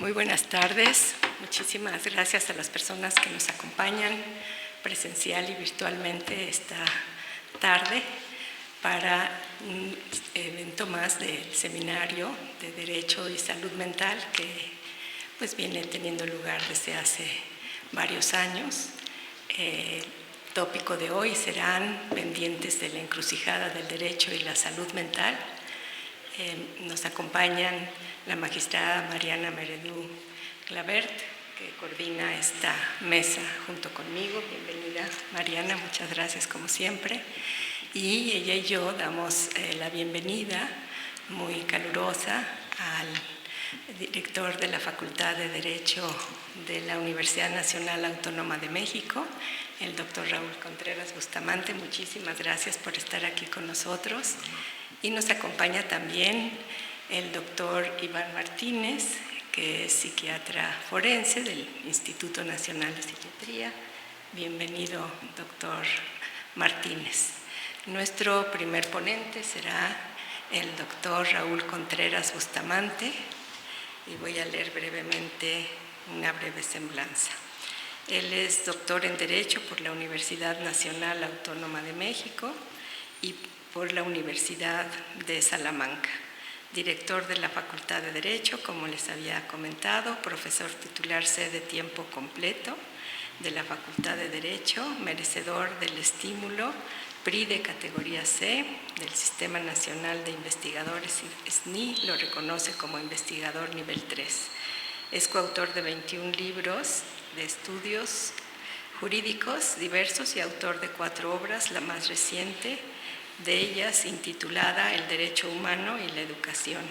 Muy buenas tardes. Muchísimas gracias a las personas que nos acompañan presencial y virtualmente esta tarde para un evento más del Seminario de Derecho y Salud Mental que pues viene teniendo lugar desde hace varios años. El tópico de hoy serán pendientes de la encrucijada del derecho y la salud mental. Nos acompañan la magistrada Mariana Meredú Clavert, que coordina esta mesa junto conmigo. Bienvenida, Mariana, muchas gracias como siempre. Y ella y yo damos la bienvenida muy calurosa al director de la Facultad de Derecho de la Universidad Nacional Autónoma de México, el doctor Raúl Contreras Bustamante. Muchísimas gracias por estar aquí con nosotros. Y nos acompaña también el doctor Iván Martínez, que es psiquiatra forense del Instituto Nacional de Psiquiatría. Bienvenido, doctor Martínez. Nuestro primer ponente será el doctor Raúl Contreras Bustamante, y voy a leer brevemente una breve semblanza. Él es doctor en Derecho por la Universidad Nacional Autónoma de México y por la Universidad de Salamanca, director de la Facultad de Derecho, como les había comentado, profesor titular C de tiempo completo de la Facultad de Derecho, merecedor del estímulo PRI de categoría C del Sistema Nacional de Investigadores, SNI lo reconoce como investigador nivel 3. Es coautor de 21 libros de estudios jurídicos diversos y autor de 4 obras, la más reciente de ellas intitulada El Derecho Humano y la Educación,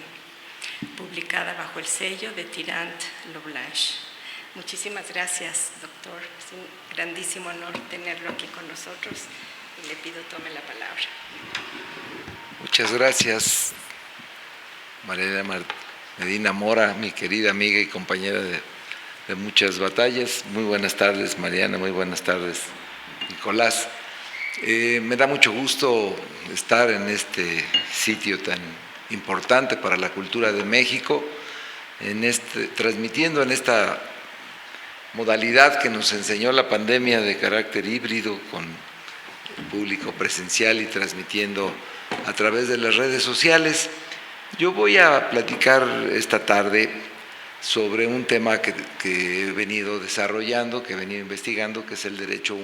publicada bajo el sello de Tirant-Loblanche. Muchísimas gracias, doctor. Es un grandísimo honor tenerlo aquí con nosotros y le pido tome la palabra. Muchas gracias, Mariana Medina Mora, mi querida amiga y compañera de muchas batallas. Muy buenas tardes, Mariana, muy buenas tardes, Nicolás. Me da mucho gusto estar en este sitio tan importante para la cultura de México, transmitiendo en esta modalidad que nos enseñó la pandemia de carácter híbrido, con el público presencial y transmitiendo a través de las redes sociales. Yo voy a platicar esta tarde sobre un tema que he venido desarrollando, que he venido investigando, que es el derecho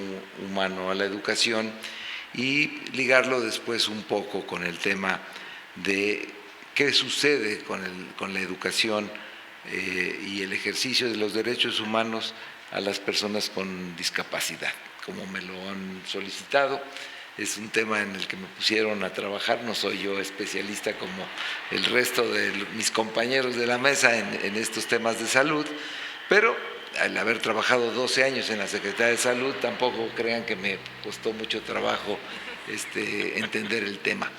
humano a la educación, y ligarlo después un poco con el tema de qué sucede con la educación y el ejercicio de los derechos humanos a las personas con discapacidad, como me lo han solicitado. Es un tema en el que me pusieron a trabajar, no soy yo especialista como el resto de mis compañeros de la mesa en estos temas de salud, pero al haber trabajado 12 años en la Secretaría de Salud, tampoco crean que me costó mucho trabajo entender el tema.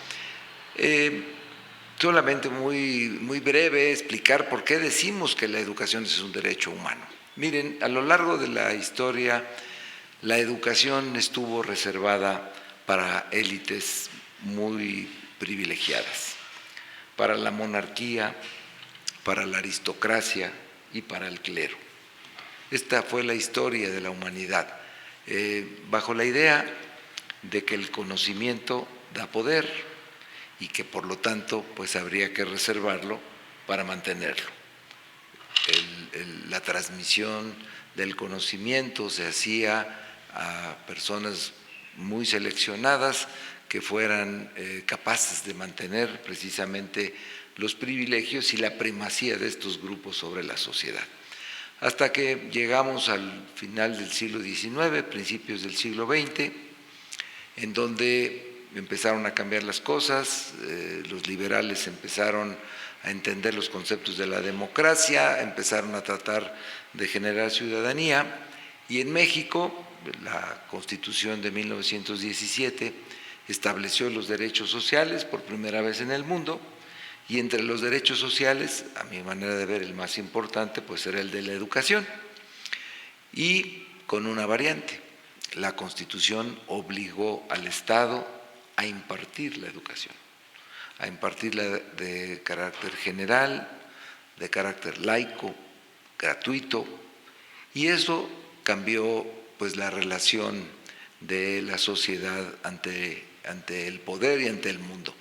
Solamente muy breve explicar por qué decimos que la educación es un derecho humano. Miren, a lo largo de la historia, la educación estuvo reservada para élites muy privilegiadas, para la monarquía, para la aristocracia y para el clero. Esta fue la historia de la humanidad, bajo la idea de que el conocimiento da poder y que por lo tanto pues habría que reservarlo para mantenerlo. La transmisión del conocimiento se hacía a personas muy seleccionadas que fueran capaces de mantener precisamente los privilegios y la primacía de estos grupos sobre la sociedad. Hasta que llegamos al final del siglo XIX, principios del siglo XX, en donde empezaron a cambiar las cosas, los liberales empezaron a entender los conceptos de la democracia, empezaron a tratar de generar ciudadanía, y en México la Constitución de 1917 estableció los derechos sociales por primera vez en el mundo, y entre los derechos sociales, a mi manera de ver, el más importante pues era el de la educación, y con una variante. La Constitución obligó al Estado a impartir la educación, a impartirla de carácter general, de carácter laico, gratuito, y eso cambió pues la relación de la sociedad ante el poder y ante el mundo.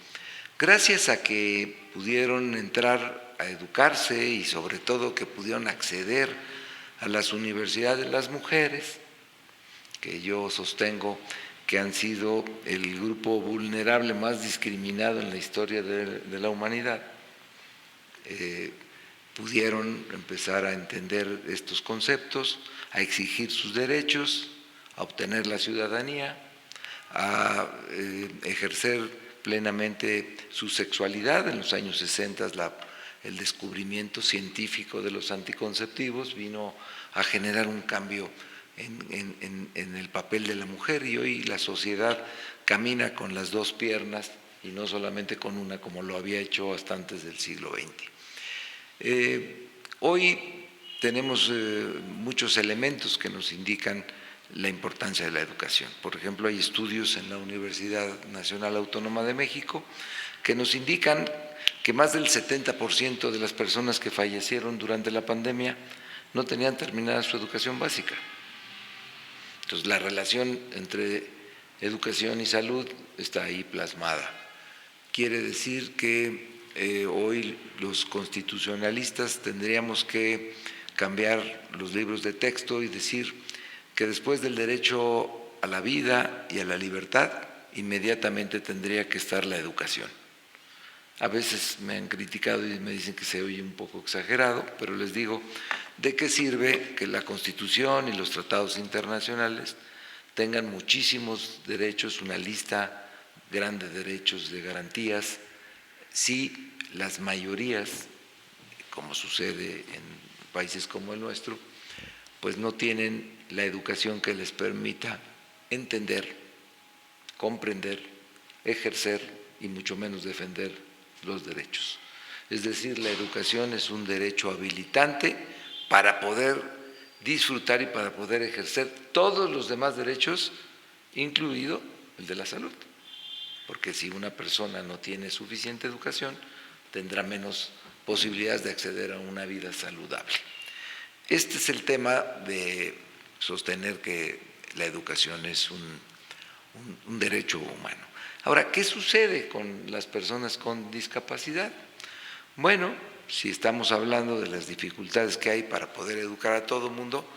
Gracias a que pudieron entrar a educarse y sobre todo que pudieron acceder a las universidades las mujeres, que yo sostengo que han sido el grupo vulnerable más discriminado en la historia de la humanidad, pudieron empezar a entender estos conceptos, a exigir sus derechos, a obtener la ciudadanía, a ejercer plenamente su sexualidad. En los años 60 el descubrimiento científico de los anticonceptivos vino a generar un cambio en el papel de la mujer, y hoy la sociedad camina con las dos piernas y no solamente con una como lo había hecho hasta antes del siglo XX. Hoy tenemos muchos elementos que nos indican la importancia de la educación. Por ejemplo, hay estudios en la Universidad Nacional Autónoma de México que nos indican que más del 70% de las personas que fallecieron durante la pandemia no tenían terminada su educación básica. Entonces, la relación entre educación y salud está ahí plasmada. Quiere decir que hoy los constitucionalistas tendríamos que cambiar los libros de texto y decir que después del derecho a la vida y a la libertad, inmediatamente tendría que estar la educación. A veces me han criticado y me dicen que se oye un poco exagerado, pero les digo, ¿de qué sirve que la Constitución y los tratados internacionales tengan muchísimos derechos, una lista grande de derechos, de garantías, si las mayorías, como sucede en países como el nuestro, pues no tienen la educación que les permita entender, comprender, ejercer y mucho menos defender los derechos? Es decir, la educación es un derecho habilitante para poder disfrutar y para poder ejercer todos los demás derechos, incluido el de la salud. Porque si una persona no tiene suficiente educación, tendrá menos posibilidades de acceder a una vida saludable. Este es el tema de sostener que la educación es un derecho humano. Ahora, ¿qué sucede con las personas con discapacidad? Bueno, si estamos hablando de las dificultades que hay para poder educar a todo el mundo,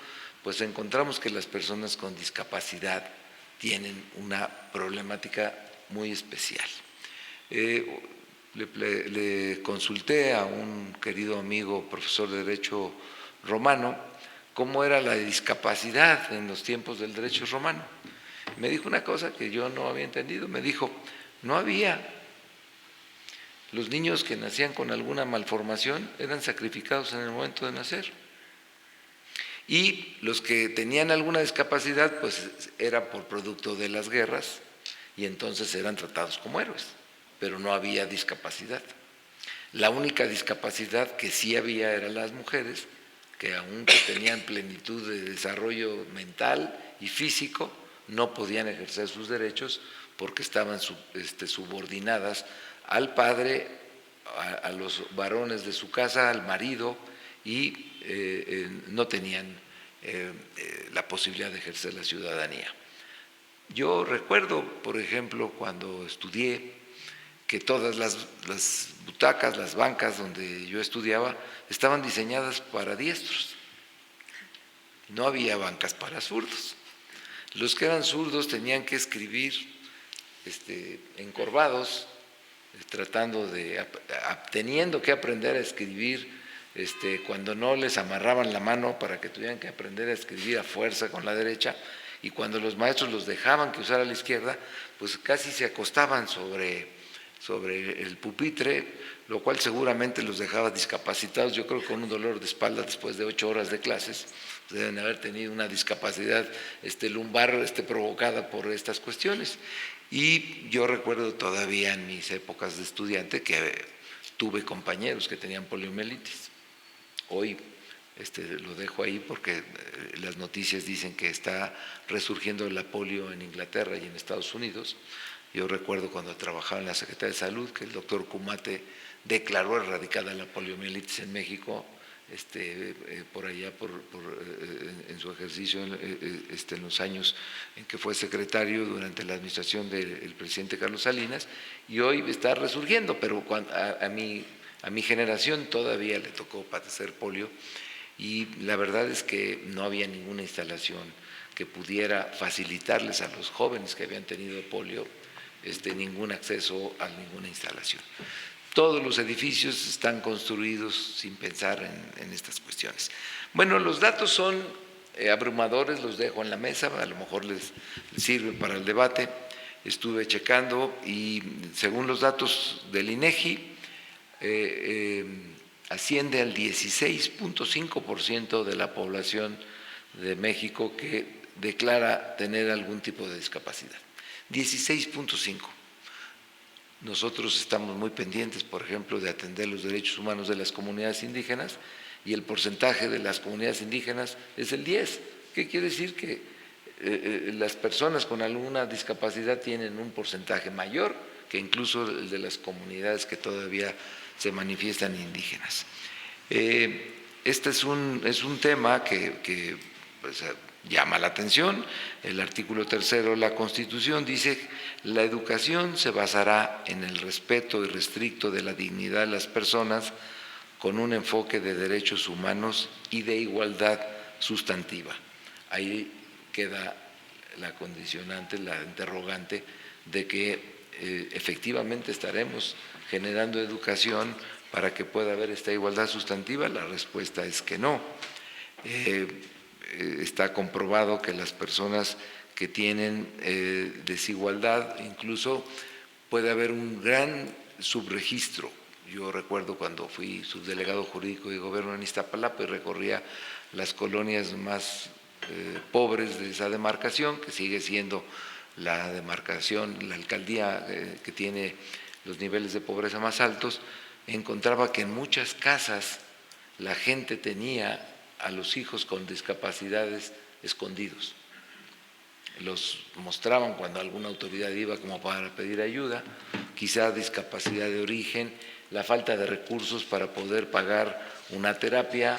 pues encontramos que las personas con discapacidad tienen una problemática muy especial. Le consulté a un querido amigo, profesor de Derecho Romano, cómo era la discapacidad en los tiempos del derecho romano. Me dijo una cosa que yo no había entendido, me dijo, no había. Los niños que nacían con alguna malformación eran sacrificados en el momento de nacer. Y los que tenían alguna discapacidad, pues era por producto de las guerras, y entonces eran tratados como héroes, pero no había discapacidad. La única discapacidad que sí había eran las mujeres, que aunque tenían plenitud de desarrollo mental y físico, no podían ejercer sus derechos porque estaban subordinadas al padre, a los varones de su casa, al marido, y no tenían la posibilidad de ejercer la ciudadanía. Yo recuerdo, por ejemplo, cuando estudié, que todas las butacas, las bancas donde yo estudiaba, estaban diseñadas para diestros. No había bancas para zurdos. Los que eran zurdos tenían que escribir encorvados, teniendo que aprender a escribir cuando no les amarraban la mano para que tuvieran que aprender a escribir a fuerza con la derecha, y cuando los maestros los dejaban que usara la izquierda, pues casi se acostaban sobre el pupitre, lo cual seguramente los dejaba discapacitados, yo creo que con un dolor de espalda después de 8 horas de clases. Deben haber tenido una discapacidad lumbar provocada por estas cuestiones. Y yo recuerdo todavía en mis épocas de estudiante que tuve compañeros que tenían poliomielitis. Hoy lo dejo ahí porque las noticias dicen que está resurgiendo la polio en Inglaterra y en Estados Unidos. Yo recuerdo cuando trabajaba en la Secretaría de Salud que el doctor Kumate declaró erradicada la poliomielitis en México por allá en su ejercicio en los años en que fue secretario durante la administración del presidente Carlos Salinas, y hoy está resurgiendo, pero a mi generación todavía le tocó padecer polio, y la verdad es que no había ninguna instalación que pudiera facilitarles a los jóvenes que habían tenido polio ningún acceso a ninguna instalación. Todos los edificios están construidos sin pensar en estas cuestiones. Bueno, los datos son abrumadores, los dejo en la mesa, a lo mejor les sirven para el debate. Estuve checando y según los datos del INEGI, asciende al 16.5% de la población de México que declara tener algún tipo de discapacidad. 16.5%. Nosotros estamos muy pendientes, por ejemplo, de atender los derechos humanos de las comunidades indígenas, y el porcentaje de las comunidades indígenas es el 10%. ¿Qué quiere decir? Que las personas con alguna discapacidad tienen un porcentaje mayor que incluso el de las comunidades que todavía se manifiestan indígenas. Este es un tema que pues, llama la atención. El artículo 3 de la Constitución dice: la educación se basará en el respeto irrestricto de la dignidad de las personas, con un enfoque de derechos humanos y de igualdad sustantiva. Ahí queda la condicionante, la interrogante de que efectivamente estaremos generando educación para que pueda haber esta igualdad sustantiva. La respuesta es que no. Está comprobado que las personas que tienen desigualdad, incluso puede haber un gran subregistro. Yo recuerdo cuando fui subdelegado jurídico de gobierno en Iztapalapa y recorría las colonias más pobres de esa demarcación, que sigue siendo la demarcación, la alcaldía que tiene los niveles de pobreza más altos, encontraba que en muchas casas la gente tenía a los hijos con discapacidades escondidos. Los mostraban cuando alguna autoridad iba como para pedir ayuda, quizá discapacidad de origen, la falta de recursos para poder pagar una terapia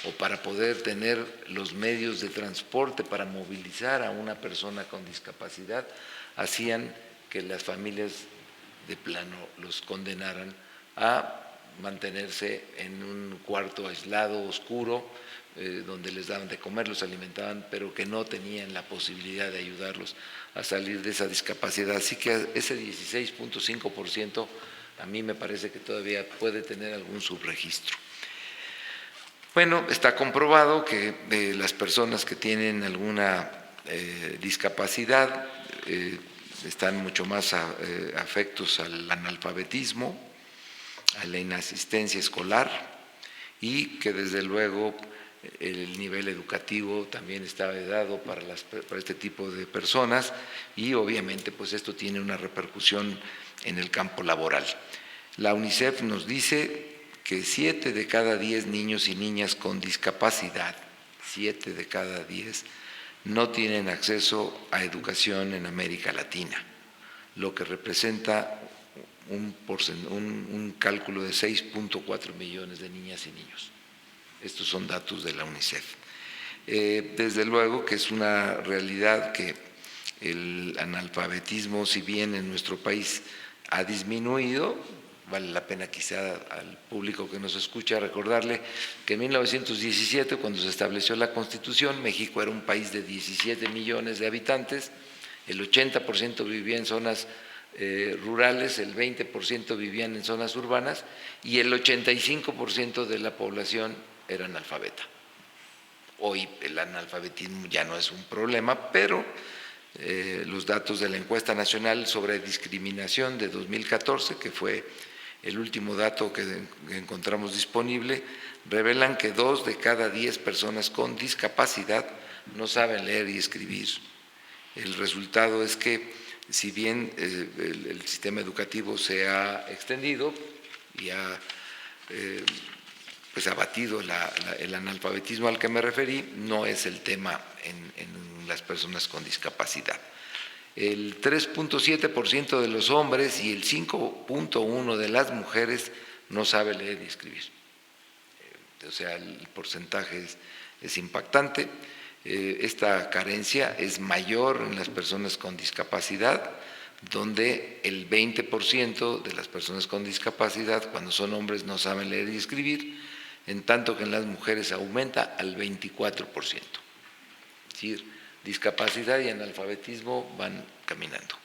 o para poder tener los medios de transporte para movilizar a una persona con discapacidad, hacían que las familias de plano los condenaran a mantenerse en un cuarto aislado, oscuro, donde les daban de comer, los alimentaban, pero que no tenían la posibilidad de ayudarlos a salir de esa discapacidad. Así que ese 16.5% a mí me parece que todavía puede tener algún subregistro. Bueno, está comprobado que las personas que tienen alguna discapacidad están mucho más afectos al analfabetismo, a la inasistencia escolar, y que desde luego el nivel educativo también está vedado para este tipo de personas, y obviamente pues esto tiene una repercusión en el campo laboral. La UNICEF nos dice que 7 de cada 10 niños y niñas con discapacidad, 7 de cada 10, no tienen acceso a educación en América Latina, lo que representa un cálculo de 6.4 millones de niñas y niños. Estos son datos de la UNICEF. Desde luego que es una realidad que el analfabetismo, si bien en nuestro país ha disminuido, vale la pena quizá al público que nos escucha recordarle que en 1917, cuando se estableció la Constitución, México era un país de 17 millones de habitantes, el 80% vivía en zonas rurales, el 20% vivían en zonas urbanas y el 85% de la población era analfabeta. Hoy el analfabetismo ya no es un problema, pero los datos de la encuesta nacional sobre discriminación de 2014, que fue el último dato que encontramos disponible, revelan que 2 de cada 10 personas con discapacidad no saben leer y escribir. El resultado es que si bien el sistema educativo se ha extendido y ha pues abatido el analfabetismo al que me referí, no es el tema en las personas con discapacidad. El 3.7% de los hombres y el 5.1% de las mujeres no sabe leer y escribir. o sea, el porcentaje es impactante. Esta carencia es mayor en las personas con discapacidad, donde el 20% de las personas con discapacidad, cuando son hombres, no saben leer y escribir, en tanto que en las mujeres aumenta al 24%. Es decir, discapacidad y analfabetismo van caminando.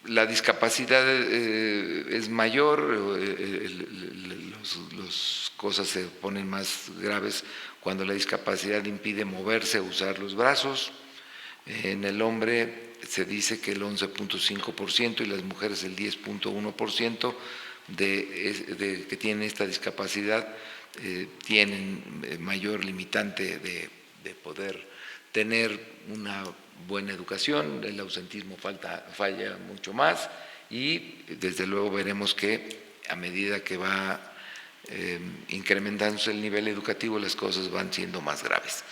La discapacidad es mayor, las cosas se ponen más graves cuando la discapacidad impide moverse o usar los brazos. En el hombre se dice que el 11.5% y las mujeres el 10.1% que tienen esta discapacidad tienen mayor limitante de poder tener una buena educación. El ausentismo falla mucho más y desde luego veremos que a medida que va incrementándose el nivel educativo las cosas van siendo más graves.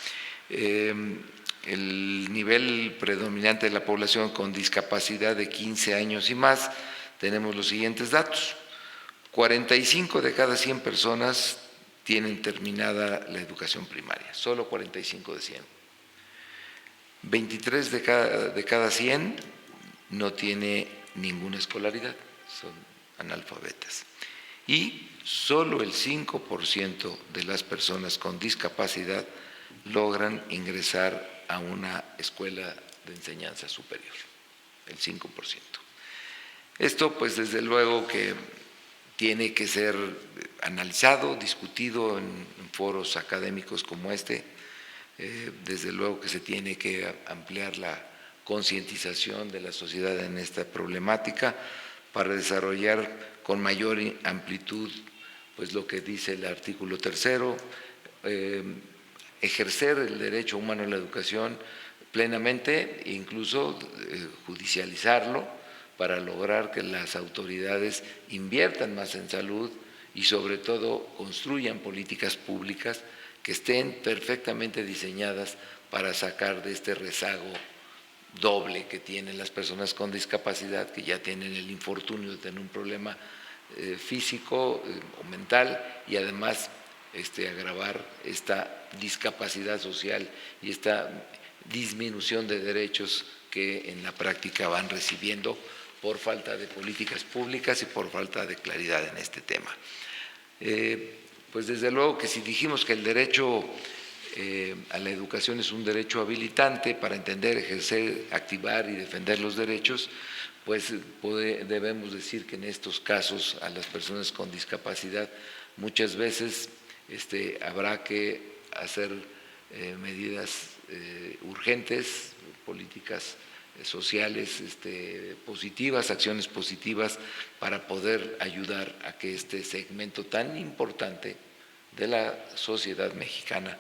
El nivel predominante de la población con discapacidad de 15 años y más, tenemos los siguientes datos. 45 de cada 100 personas tienen terminada la educación primaria, solo 45 de 100. 23 de cada 100 no tiene ninguna escolaridad, son analfabetas. Y solo el 5% de las personas con discapacidad logran ingresar a una escuela de enseñanza superior, el 5%. Esto, pues, desde luego que tiene que ser analizado, discutido en foros académicos como este. Desde luego que se tiene que ampliar la concientización de la sociedad en esta problemática para desarrollar con mayor amplitud, pues, lo que dice el artículo 3º, ejercer el derecho humano a la educación plenamente e incluso judicializarlo para lograr que las autoridades inviertan más en salud y sobre todo construyan políticas públicas que estén perfectamente diseñadas para sacar de este rezago doble que tienen las personas con discapacidad, que ya tienen el infortunio de tener un problema físico o mental y además agravar esta discapacidad social y esta disminución de derechos que en la práctica van recibiendo por falta de políticas públicas y por falta de claridad en este tema. Pues desde luego que si dijimos que el derecho a la educación es un derecho habilitante para entender, ejercer, activar y defender los derechos, pues debemos decir que en estos casos a las personas con discapacidad muchas veces habrá que hacer medidas urgentes, políticas sociales positivas, acciones positivas para poder ayudar a que este segmento tan importante de la sociedad mexicana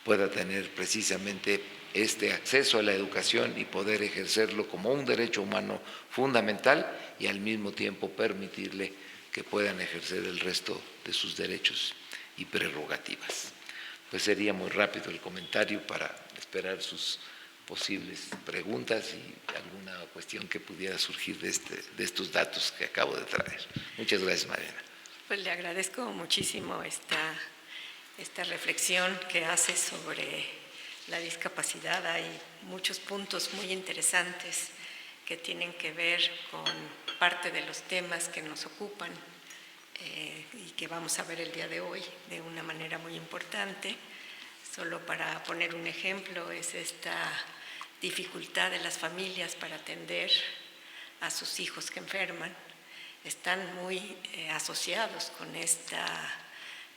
pueda tener precisamente este acceso a la educación y poder ejercerlo como un derecho humano fundamental y al mismo tiempo permitirle que puedan ejercer el resto de sus derechos y prerrogativas. Pues sería muy rápido el comentario para esperar sus posibles preguntas y alguna cuestión que pudiera surgir de estos datos que acabo de traer. Muchas gracias, Mariana. Pues le agradezco muchísimo esta reflexión que hace sobre la discapacidad. Hay muchos puntos muy interesantes que tienen que ver con parte de los temas que nos ocupan y que vamos a ver el día de hoy de una manera muy importante. Solo para poner un ejemplo, es esta dificultad de las familias para atender a sus hijos que enferman. Están muy asociados con esta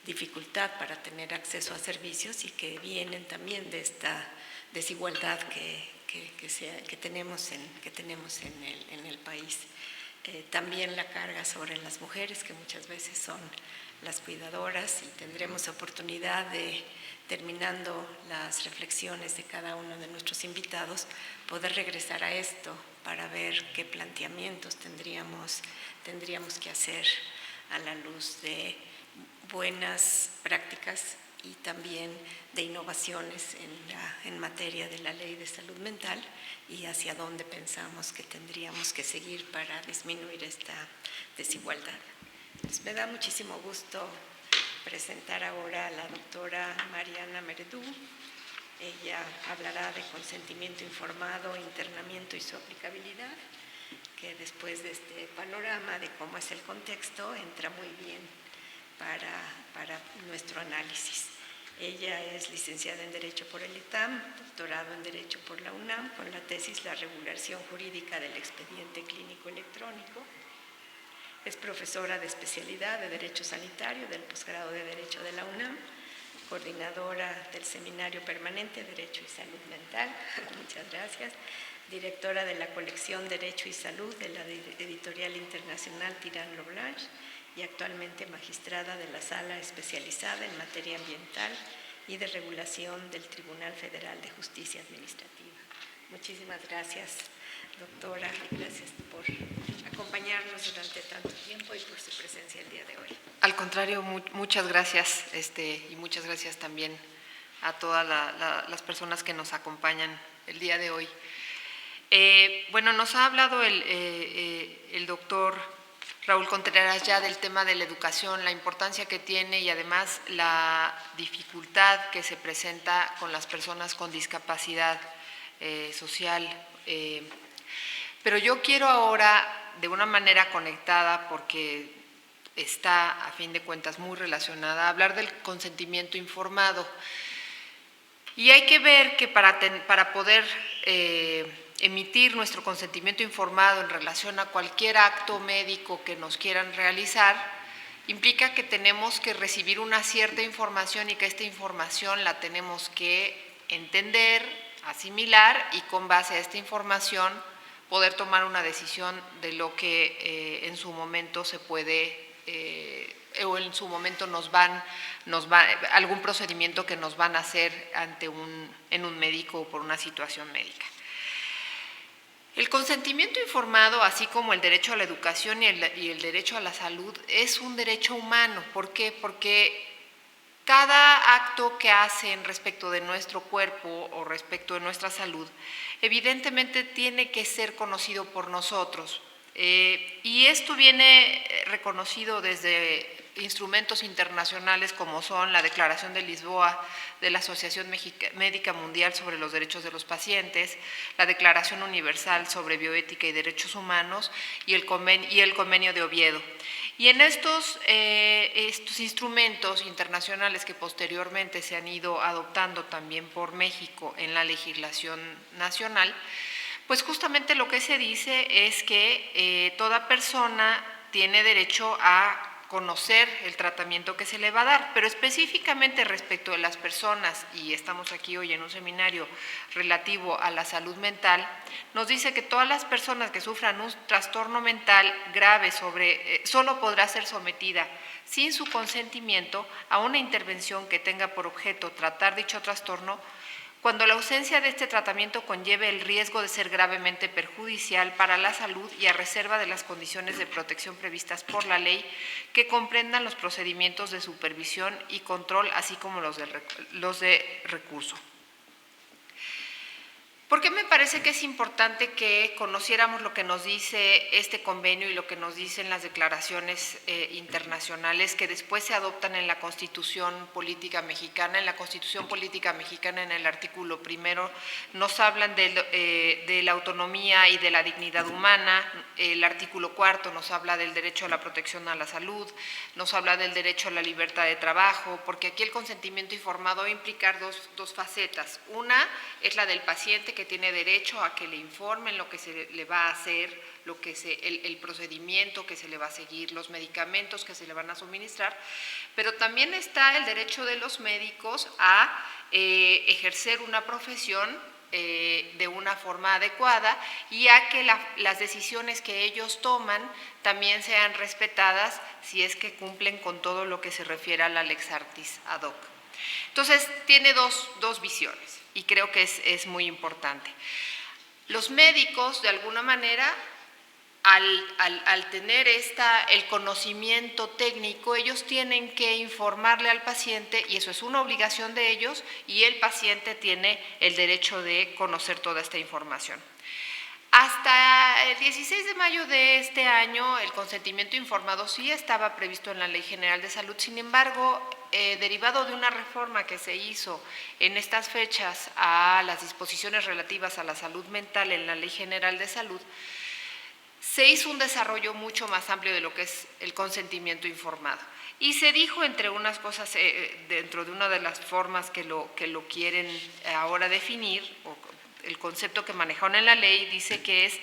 dificultad para tener acceso a servicios y que vienen también de esta desigualdad que tenemos en el país. También la carga sobre las mujeres, que muchas veces son las cuidadoras, y tendremos oportunidad de, terminando las reflexiones de cada uno de nuestros invitados, poder regresar a esto para ver qué planteamientos tendríamos que hacer a la luz de buenas prácticas y también de innovaciones en materia de la ley de salud mental y hacia dónde pensamos que tendríamos que seguir para disminuir esta desigualdad. Pues me da muchísimo gusto presentar ahora a la doctora Mariana Merdú. Ella hablará de consentimiento informado, internamiento y su aplicabilidad, que después de este panorama de cómo es el contexto entra muy bien para nuestro análisis. Ella es licenciada en Derecho por el ITAM, doctorado en Derecho por la UNAM, con la tesis La regulación jurídica del expediente clínico electrónico. Es profesora de especialidad de Derecho Sanitario del posgrado de Derecho de la UNAM, coordinadora del Seminario Permanente Derecho y Salud Mental, muchas gracias, directora de la colección Derecho y Salud de la editorial internacional Tirán Loblanche y actualmente magistrada de la Sala Especializada en Materia Ambiental y de Regulación del Tribunal Federal de Justicia Administrativa. Muchísimas gracias, doctora, y gracias por acompañarnos durante tanto tiempo y por su presencia el día de hoy. Al contrario, muchas gracias y muchas gracias también a todas las personas que nos acompañan el día de hoy. Bueno, nos ha hablado el doctor Raúl Contreras ya del tema de la educación, la importancia que tiene y además la dificultad que se presenta con las personas con discapacidad social. Pero yo quiero ahora, de una manera conectada, porque está a fin de cuentas muy relacionada, hablar del consentimiento informado. Y hay que ver que para poder emitir nuestro consentimiento informado en relación a cualquier acto médico que nos quieran realizar, implica que tenemos que recibir una cierta información y que esta información la tenemos que entender, asimilar y con base a esta información poder tomar una decisión de lo que en su momento se puede o en su momento nos va algún procedimiento que nos van a hacer en un médico o por una situación médica. El consentimiento informado, así como el derecho a la educación y el derecho a la salud, es un derecho humano. ¿Por qué? Porque cada acto que hacen respecto de nuestro cuerpo o respecto de nuestra salud, evidentemente tiene que ser conocido por nosotros. Y esto viene reconocido desde instrumentos internacionales como son la Declaración de Lisboa de la Asociación Médica Mundial sobre los Derechos de los Pacientes, la Declaración Universal sobre Bioética y Derechos Humanos y el Convenio de Oviedo. Y en estos instrumentos internacionales que posteriormente se han ido adoptando también por México en la legislación nacional, pues justamente lo que se dice es que toda persona tiene derecho a conocer el tratamiento que se le va a dar, pero específicamente respecto de las personas, y estamos aquí hoy en un seminario relativo a la salud mental, nos dice que todas las personas que sufran un trastorno mental grave solo podrá ser sometida sin su consentimiento a una intervención que tenga por objeto tratar dicho trastorno cuando la ausencia de este tratamiento conlleve el riesgo de ser gravemente perjudicial para la salud y a reserva de las condiciones de protección previstas por la ley que comprendan los procedimientos de supervisión y control, así como los de recurso. ¿Por qué me parece que es importante que conociéramos lo que nos dice este convenio y lo que nos dicen las declaraciones internacionales que después se adoptan en la Constitución Política Mexicana? En la Constitución Política Mexicana, en el artículo 1, nos hablan de la autonomía y de la dignidad humana. El artículo 4 nos habla del derecho a la protección a la salud, nos habla del derecho a la libertad de trabajo, porque aquí el consentimiento informado va a implicar dos facetas. Una es la del paciente, que tiene derecho a que le informen lo que se le va a hacer, el procedimiento que se le va a seguir, los medicamentos que se le van a suministrar, pero también está el derecho de los médicos a ejercer una profesión de una forma adecuada y a que las decisiones que ellos toman también sean respetadas si es que cumplen con todo lo que se refiere a la lex artis ad hoc. Entonces, tiene dos visiones y creo que es muy importante. Los médicos, de alguna manera, al tener el conocimiento técnico, ellos tienen que informarle al paciente y eso es una obligación de ellos y el paciente tiene el derecho de conocer toda esta información. Hasta el 16 de mayo de este año, el consentimiento informado sí estaba previsto en la Ley General de Salud. Sin embargo, derivado de una reforma que se hizo en estas fechas a las disposiciones relativas a la salud mental en la Ley General de Salud, se hizo un desarrollo mucho más amplio de lo que es el consentimiento informado. Y se dijo, entre unas cosas, dentro de una de las formas que lo quieren ahora definir, o el concepto que manejaron en la ley, dice que es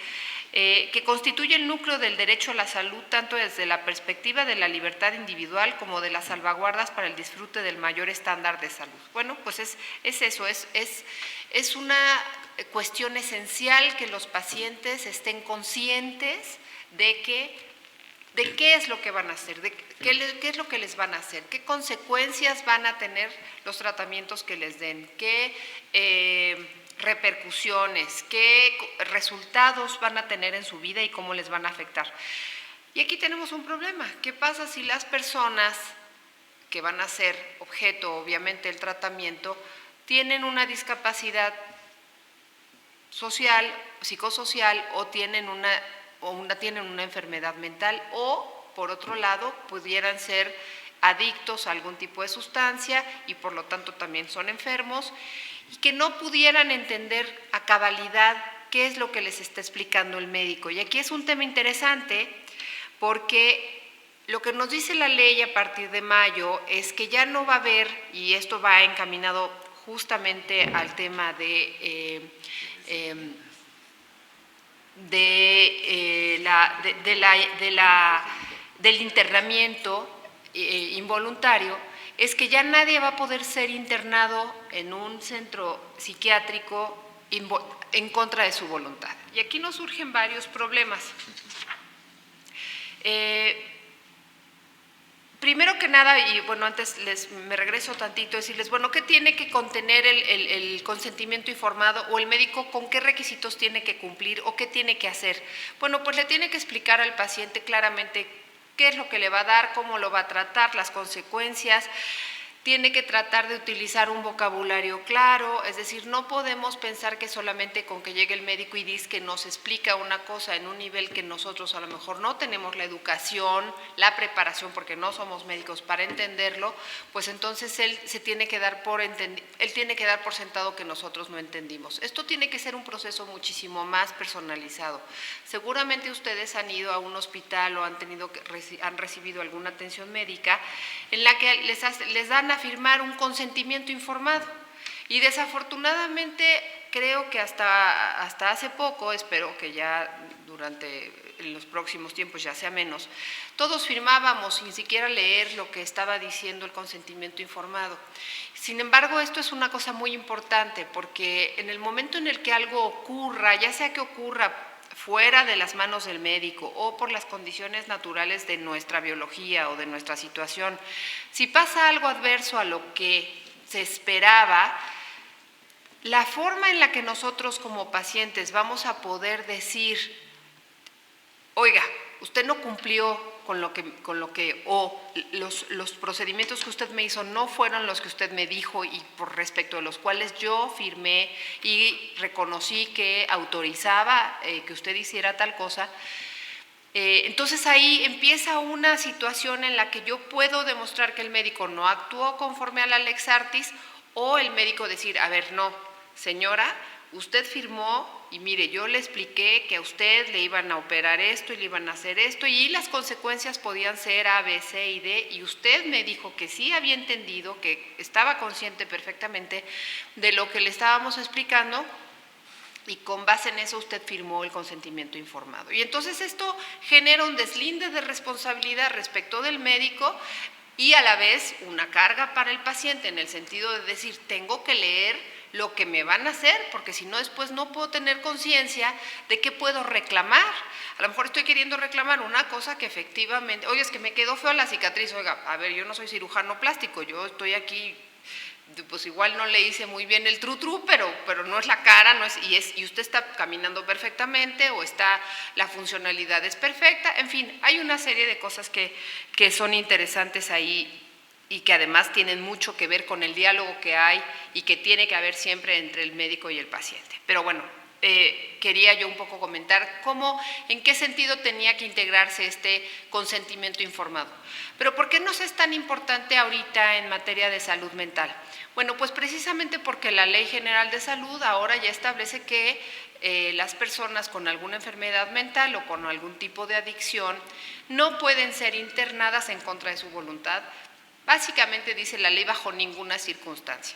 que constituye el núcleo del derecho a la salud tanto desde la perspectiva de la libertad individual como de las salvaguardas para el disfrute del mayor estándar de salud. Bueno, pues es eso, es una cuestión esencial que los pacientes estén conscientes de qué es lo que van a hacer, de qué es lo que les van a hacer, qué consecuencias van a tener los tratamientos que les den, qué repercusiones, qué resultados van a tener en su vida y cómo les van a afectar. Y aquí tenemos un problema. ¿Qué pasa si las personas que van a ser objeto, obviamente, del tratamiento, tienen una discapacidad social, psicosocial, o tienen una enfermedad mental, o, por otro lado, pudieran ser adictos a algún tipo de sustancia y por lo tanto también son enfermos, y que no pudieran entender a cabalidad qué es lo que les está explicando el médico? Y aquí es un tema interesante porque lo que nos dice la ley a partir de mayo es que ya no va a haber, y esto va encaminado justamente al tema del internamiento involuntario, es que ya nadie va a poder ser internado en un centro psiquiátrico en contra de su voluntad. Y aquí nos surgen varios problemas. Primero que nada, y bueno, antes me regreso tantito a decirles, bueno, ¿qué tiene que contener el consentimiento informado, o el médico con qué requisitos tiene que cumplir o qué tiene que hacer? Bueno, pues le tiene que explicar al paciente claramente qué es lo que le va a dar, cómo lo va a tratar, las consecuencias. Tiene que tratar de utilizar un vocabulario claro, es decir, no podemos pensar que solamente con que llegue el médico y dice que nos explica una cosa en un nivel que nosotros a lo mejor no tenemos la educación, la preparación, porque no somos médicos para entenderlo, pues entonces él tiene que dar por sentado que nosotros no entendimos. Esto tiene que ser un proceso muchísimo más personalizado. Seguramente ustedes han ido a un hospital o han recibido alguna atención médica en la que les dan a firmar un consentimiento informado, y desafortunadamente creo que hasta hace poco, espero que ya en los próximos tiempos ya sea menos, todos firmábamos sin siquiera leer lo que estaba diciendo el consentimiento informado. Sin embargo, esto es una cosa muy importante, porque en el momento en el que algo ocurra, ya sea que ocurra fuera de las manos del médico o por las condiciones naturales de nuestra biología o de nuestra situación, si pasa algo adverso a lo que se esperaba, la forma en la que nosotros como pacientes vamos a poder decir, oiga, usted no cumplió con lo que o los procedimientos que usted me hizo no fueron los que usted me dijo y por respecto de los cuales yo firmé y reconocí que autorizaba que usted hiciera tal cosa. Entonces ahí empieza una situación en la que yo puedo demostrar que el médico no actuó conforme a la lex artis, o el médico decir, a ver, no, señora, usted firmó y mire, yo le expliqué que a usted le iban a operar esto y le iban a hacer esto, y las consecuencias podían ser A, B, C y D, y usted me dijo que sí había entendido, que estaba consciente perfectamente de lo que le estábamos explicando, y con base en eso usted firmó el consentimiento informado. Y entonces esto genera un deslinde de responsabilidad respecto del médico y a la vez una carga para el paciente, en el sentido de decir, tengo que leer lo que me van a hacer, porque si no después no puedo tener conciencia de qué puedo reclamar. A lo mejor estoy queriendo reclamar una cosa que efectivamente, oye, es que me quedó fea la cicatriz, oiga, a ver, yo no soy cirujano plástico, yo estoy aquí, pues igual no le hice muy bien el tru-tru, pero no es la cara, y usted está caminando perfectamente, o la funcionalidad es perfecta, en fin, hay una serie de cosas que son interesantes ahí, y que además tienen mucho que ver con el diálogo que hay y que tiene que haber siempre entre el médico y el paciente. Pero bueno, quería yo un poco comentar en qué sentido tenía que integrarse este consentimiento informado. Pero ¿por qué nos es tan importante ahorita en materia de salud mental? Bueno, pues precisamente porque la Ley General de Salud ahora ya establece que las personas con alguna enfermedad mental o con algún tipo de adicción no pueden ser internadas en contra de su voluntad. Básicamente dice la ley bajo ninguna circunstancia.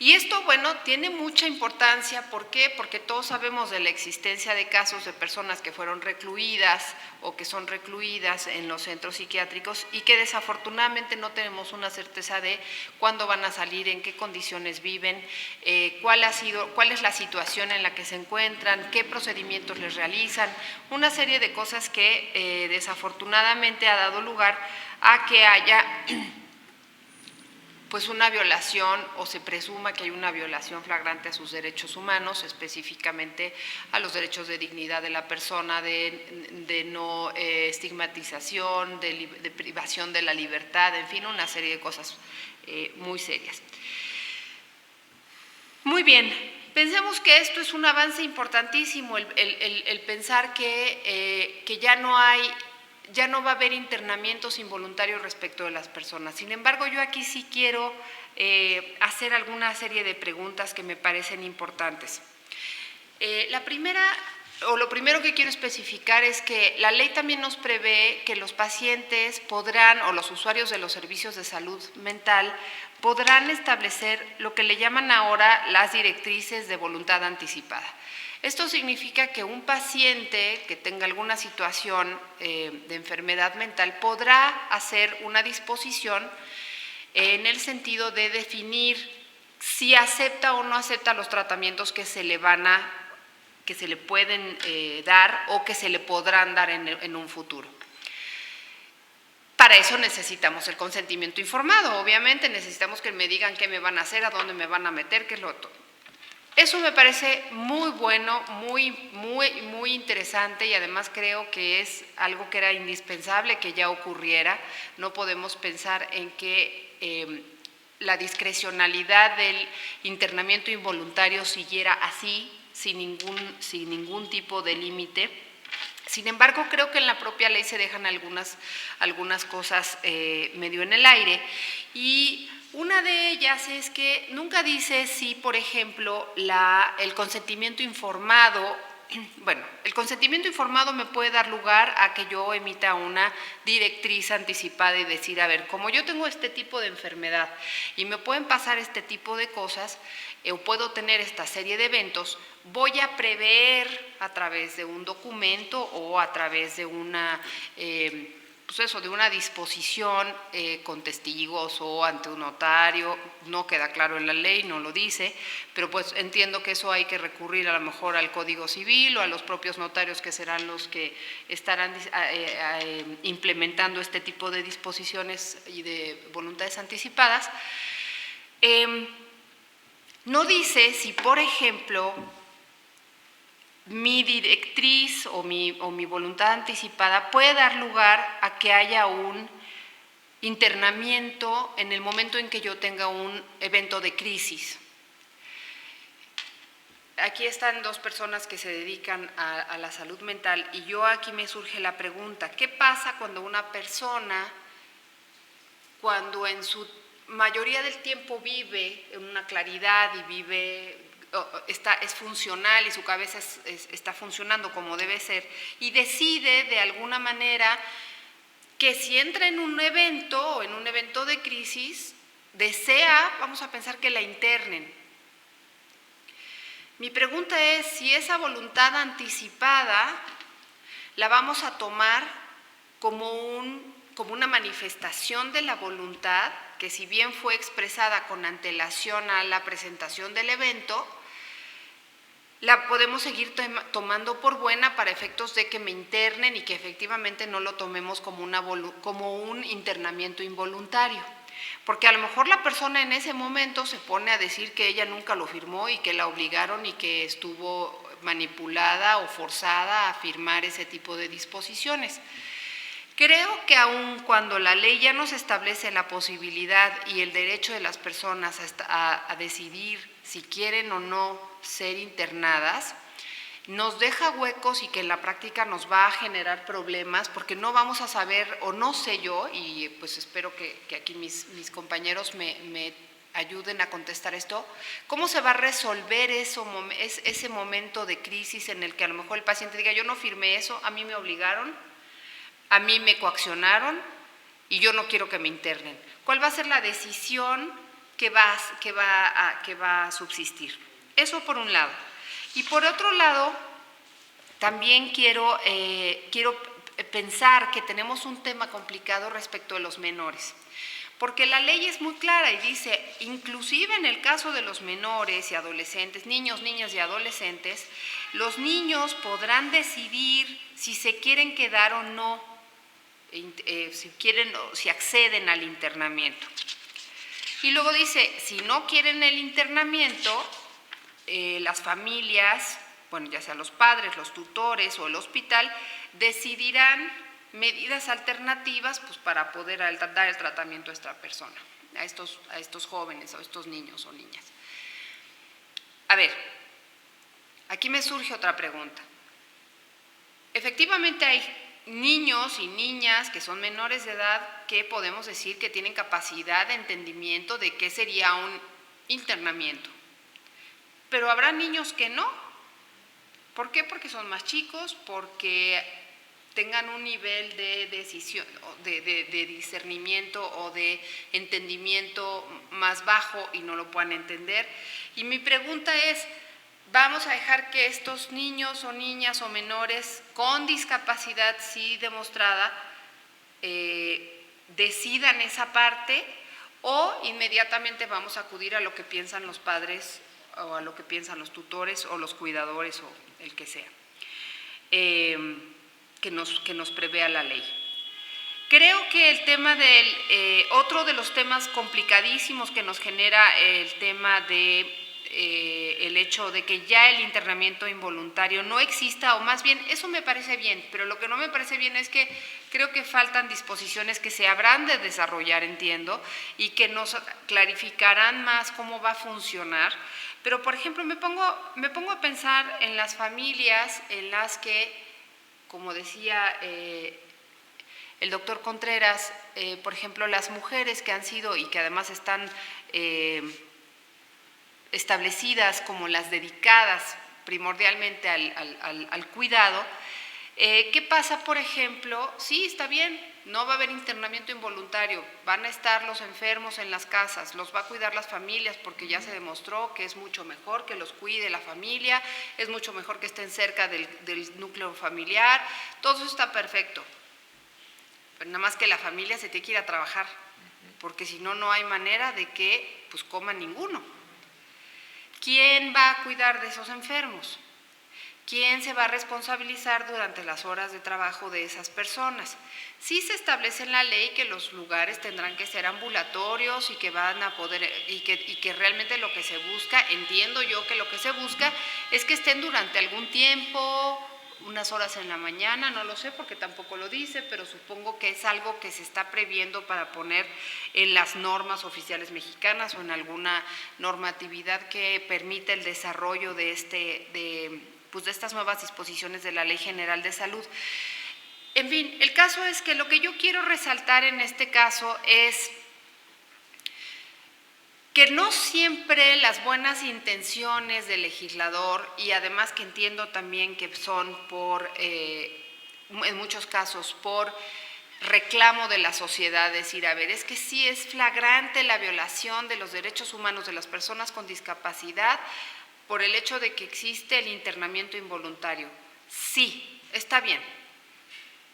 Y esto, bueno, tiene mucha importancia. ¿Por qué? Porque todos sabemos de la existencia de casos de personas que fueron recluidas o que son recluidas en los centros psiquiátricos y que desafortunadamente no tenemos una certeza de cuándo van a salir, en qué condiciones viven, cuál es la situación en la que se encuentran, qué procedimientos les realizan, una serie de cosas que desafortunadamente ha dado lugar a que haya pues una violación o se presuma que hay una violación flagrante a sus derechos humanos, específicamente a los derechos de dignidad de la persona, de no estigmatización, de privación de la libertad, en fin, una serie de cosas muy serias. Muy bien, pensemos que esto es un avance importantísimo, el pensar que ya no va a haber internamientos involuntarios respecto de las personas. Sin embargo, yo aquí sí quiero hacer alguna serie de preguntas que me parecen importantes. La primera, o lo primero que quiero especificar es que la ley también nos prevé que los pacientes podrán, o los usuarios de los servicios de salud mental, podrán establecer lo que le llaman ahora las directrices de voluntad anticipada. Esto significa que un paciente que tenga alguna situación de enfermedad mental podrá hacer una disposición en el sentido de definir si acepta o no acepta los tratamientos que se le pueden dar o que se le podrán dar en un futuro. Para eso necesitamos el consentimiento informado, obviamente necesitamos que me digan qué me van a hacer, a dónde me van a meter, qué es lo otro. Eso me parece muy bueno, muy interesante y además creo que es algo que era indispensable que ya ocurriera. No podemos pensar en que la discrecionalidad del internamiento involuntario siguiera así, sin ningún tipo de límite. Sin embargo, creo que en la propia ley se dejan algunas cosas medio en el aire y una de ellas es que nunca dice si, por ejemplo, el consentimiento informado, bueno, el consentimiento informado me puede dar lugar a que yo emita una directriz anticipada y decir, a ver, como yo tengo este tipo de enfermedad y me pueden pasar este tipo de cosas, o puedo tener esta serie de eventos, voy a prever a través de un documento o a través de una de una disposición con testigos o ante un notario. No queda claro en la ley, no lo dice, pero pues entiendo que eso hay que recurrir a lo mejor al Código Civil o a los propios notarios que serán los que estarán implementando este tipo de disposiciones y de voluntades anticipadas. No dice si, por ejemplo, mi directriz o mi voluntad anticipada puede dar lugar a que haya un internamiento en el momento en que yo tenga un evento de crisis. Aquí están dos personas que se dedican a la salud mental y aquí me surge la pregunta, ¿qué pasa cuando una persona, cuando en su mayoría del tiempo vive en una claridad y es funcional y su cabeza está funcionando como debe ser y decide de alguna manera que si entra en un evento o en un evento de crisis, vamos a pensar que la internen? Mi pregunta es si esa voluntad anticipada la vamos a tomar como una manifestación de la voluntad que, si bien fue expresada con antelación a la presentación del evento, la podemos seguir tomando por buena para efectos de que me internen y que efectivamente no lo tomemos como un internamiento involuntario. Porque a lo mejor la persona en ese momento se pone a decir que ella nunca lo firmó y que la obligaron y que estuvo manipulada o forzada a firmar ese tipo de disposiciones. Creo que aun cuando la ley ya nos establece la posibilidad y el derecho de las personas a decidir si quieren o no ser internadas, nos deja huecos y que en la práctica nos va a generar problemas porque no vamos a saber, o no sé yo, y pues espero que aquí mis compañeros me ayuden a contestar esto, cómo se va a resolver ese momento de crisis en el que a lo mejor el paciente diga, yo no firmé eso, a mí me obligaron, a mí me coaccionaron y yo no quiero que me internen. ¿Cuál va a ser la decisión que va a subsistir? Eso por un lado. Y por otro lado, también quiero pensar que tenemos un tema complicado respecto a los menores, porque la ley es muy clara y dice, inclusive en el caso de los menores y adolescentes, niños, niñas y adolescentes, los niños podrán decidir si se quieren quedar o no, si acceden al internamiento. Y luego dice, si no quieren el internamiento, las familias, bueno, ya sea los padres, los tutores o el hospital, decidirán medidas alternativas pues, para poder dar el tratamiento a esta persona, a estos jóvenes, a estos niños o niñas. A ver, aquí me surge otra pregunta. Efectivamente hay niños y niñas que son menores de edad que podemos decir que tienen capacidad de entendimiento de qué sería un internamiento. Pero habrá niños que no. ¿Por qué? Porque son más chicos, porque tengan un nivel de decisión, de discernimiento o de entendimiento más bajo y no lo puedan entender. Y mi pregunta es, ¿vamos a dejar que estos niños o niñas o menores con discapacidad sí demostrada decidan esa parte o inmediatamente vamos a acudir a lo que piensan los padres o a lo que piensan los tutores o los cuidadores o el que sea, que nos prevea la ley? Creo que el tema otro de los temas complicadísimos que nos genera el tema de el hecho de que ya el internamiento involuntario no exista, o más bien, eso me parece bien, pero lo que no me parece bien es que creo que faltan disposiciones que se habrán de desarrollar, entiendo, y que nos clarificarán más cómo va a funcionar. Pero, por ejemplo, me pongo a pensar en las familias en las que, como decía el doctor Contreras, por ejemplo, las mujeres que han sido y que además están establecidas como las dedicadas primordialmente al cuidado. ¿Qué pasa, por ejemplo? Sí, está bien, no va a haber internamiento involuntario, van a estar los enfermos en las casas, los va a cuidar las familias porque ya se demostró que es mucho mejor que los cuide la familia, es mucho mejor que estén cerca del núcleo familiar, todo eso está perfecto. Pero nada más que la familia se tiene que ir a trabajar, porque si no, no hay manera de que pues, coman ninguno. ¿Quién va a cuidar de esos enfermos? ¿Quién se va a responsabilizar durante las horas de trabajo de esas personas? Sí se establece en la ley que los lugares tendrán que ser ambulatorios y que van a poder, y que realmente lo que se busca, entiendo yo que lo que se busca es que estén durante algún tiempo, unas horas en la mañana, no lo sé porque tampoco lo dice, pero supongo que es algo que se está previendo para poner en las normas oficiales mexicanas o en alguna normatividad que permita el desarrollo de estas nuevas disposiciones de la Ley General de Salud. En fin, el caso es que lo que yo quiero resaltar en este caso es que no siempre las buenas intenciones del legislador, y además que entiendo también que son en muchos casos, por reclamo de la sociedad, decir, a ver, es que sí es flagrante la violación de los derechos humanos de las personas con discapacidad por el hecho de que existe el internamiento involuntario. Sí, está bien,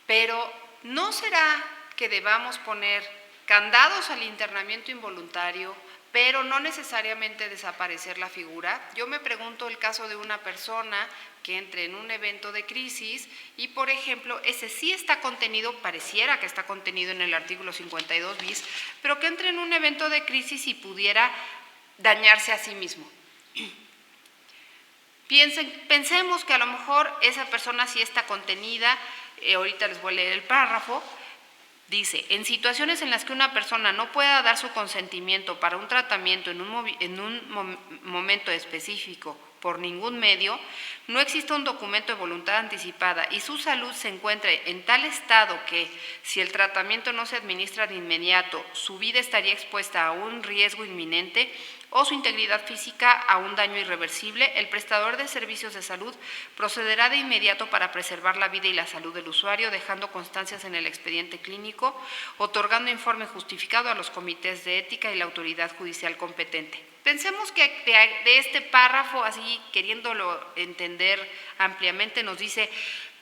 pero ¿no será que debamos poner candados al internamiento involuntario, pero no necesariamente desaparecer la figura? Yo me pregunto el caso de una persona que entre en un evento de crisis y, por ejemplo, ese sí está contenido, pareciera que está contenido en el artículo 52 bis, pero que entre en un evento de crisis y pudiera dañarse a sí mismo. Pensemos que a lo mejor esa persona sí está contenida, ahorita les voy a leer el párrafo, Dice, en situaciones en las que una persona no pueda dar su consentimiento para un tratamiento en un momento específico por ningún medio, no existe un documento de voluntad anticipada y su salud se encuentre en tal estado que, si el tratamiento no se administra de inmediato, su vida estaría expuesta a un riesgo inminente o su integridad física a un daño irreversible, el prestador de servicios de salud procederá de inmediato para preservar la vida y la salud del usuario, dejando constancias en el expediente clínico, otorgando informe justificado a los comités de ética y la autoridad judicial competente. Pensemos que de este párrafo, así queriéndolo entender ampliamente, nos dice,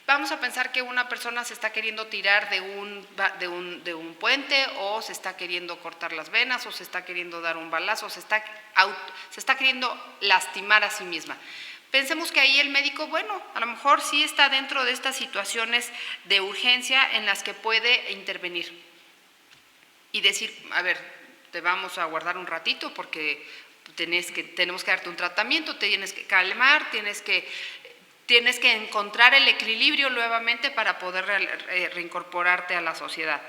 vamos a pensar que una persona se está queriendo tirar de un puente, o se está queriendo cortar las venas, o se está queriendo dar un balazo, o se está queriendo lastimar a sí misma. Pensemos que ahí el médico, bueno, a lo mejor sí está dentro de estas situaciones de urgencia en las que puede intervenir y decir, a ver, te vamos a guardar un ratito porque tenemos que darte un tratamiento, te tienes que calmar, tienes que encontrar el equilibrio nuevamente para poder reincorporarte a la sociedad.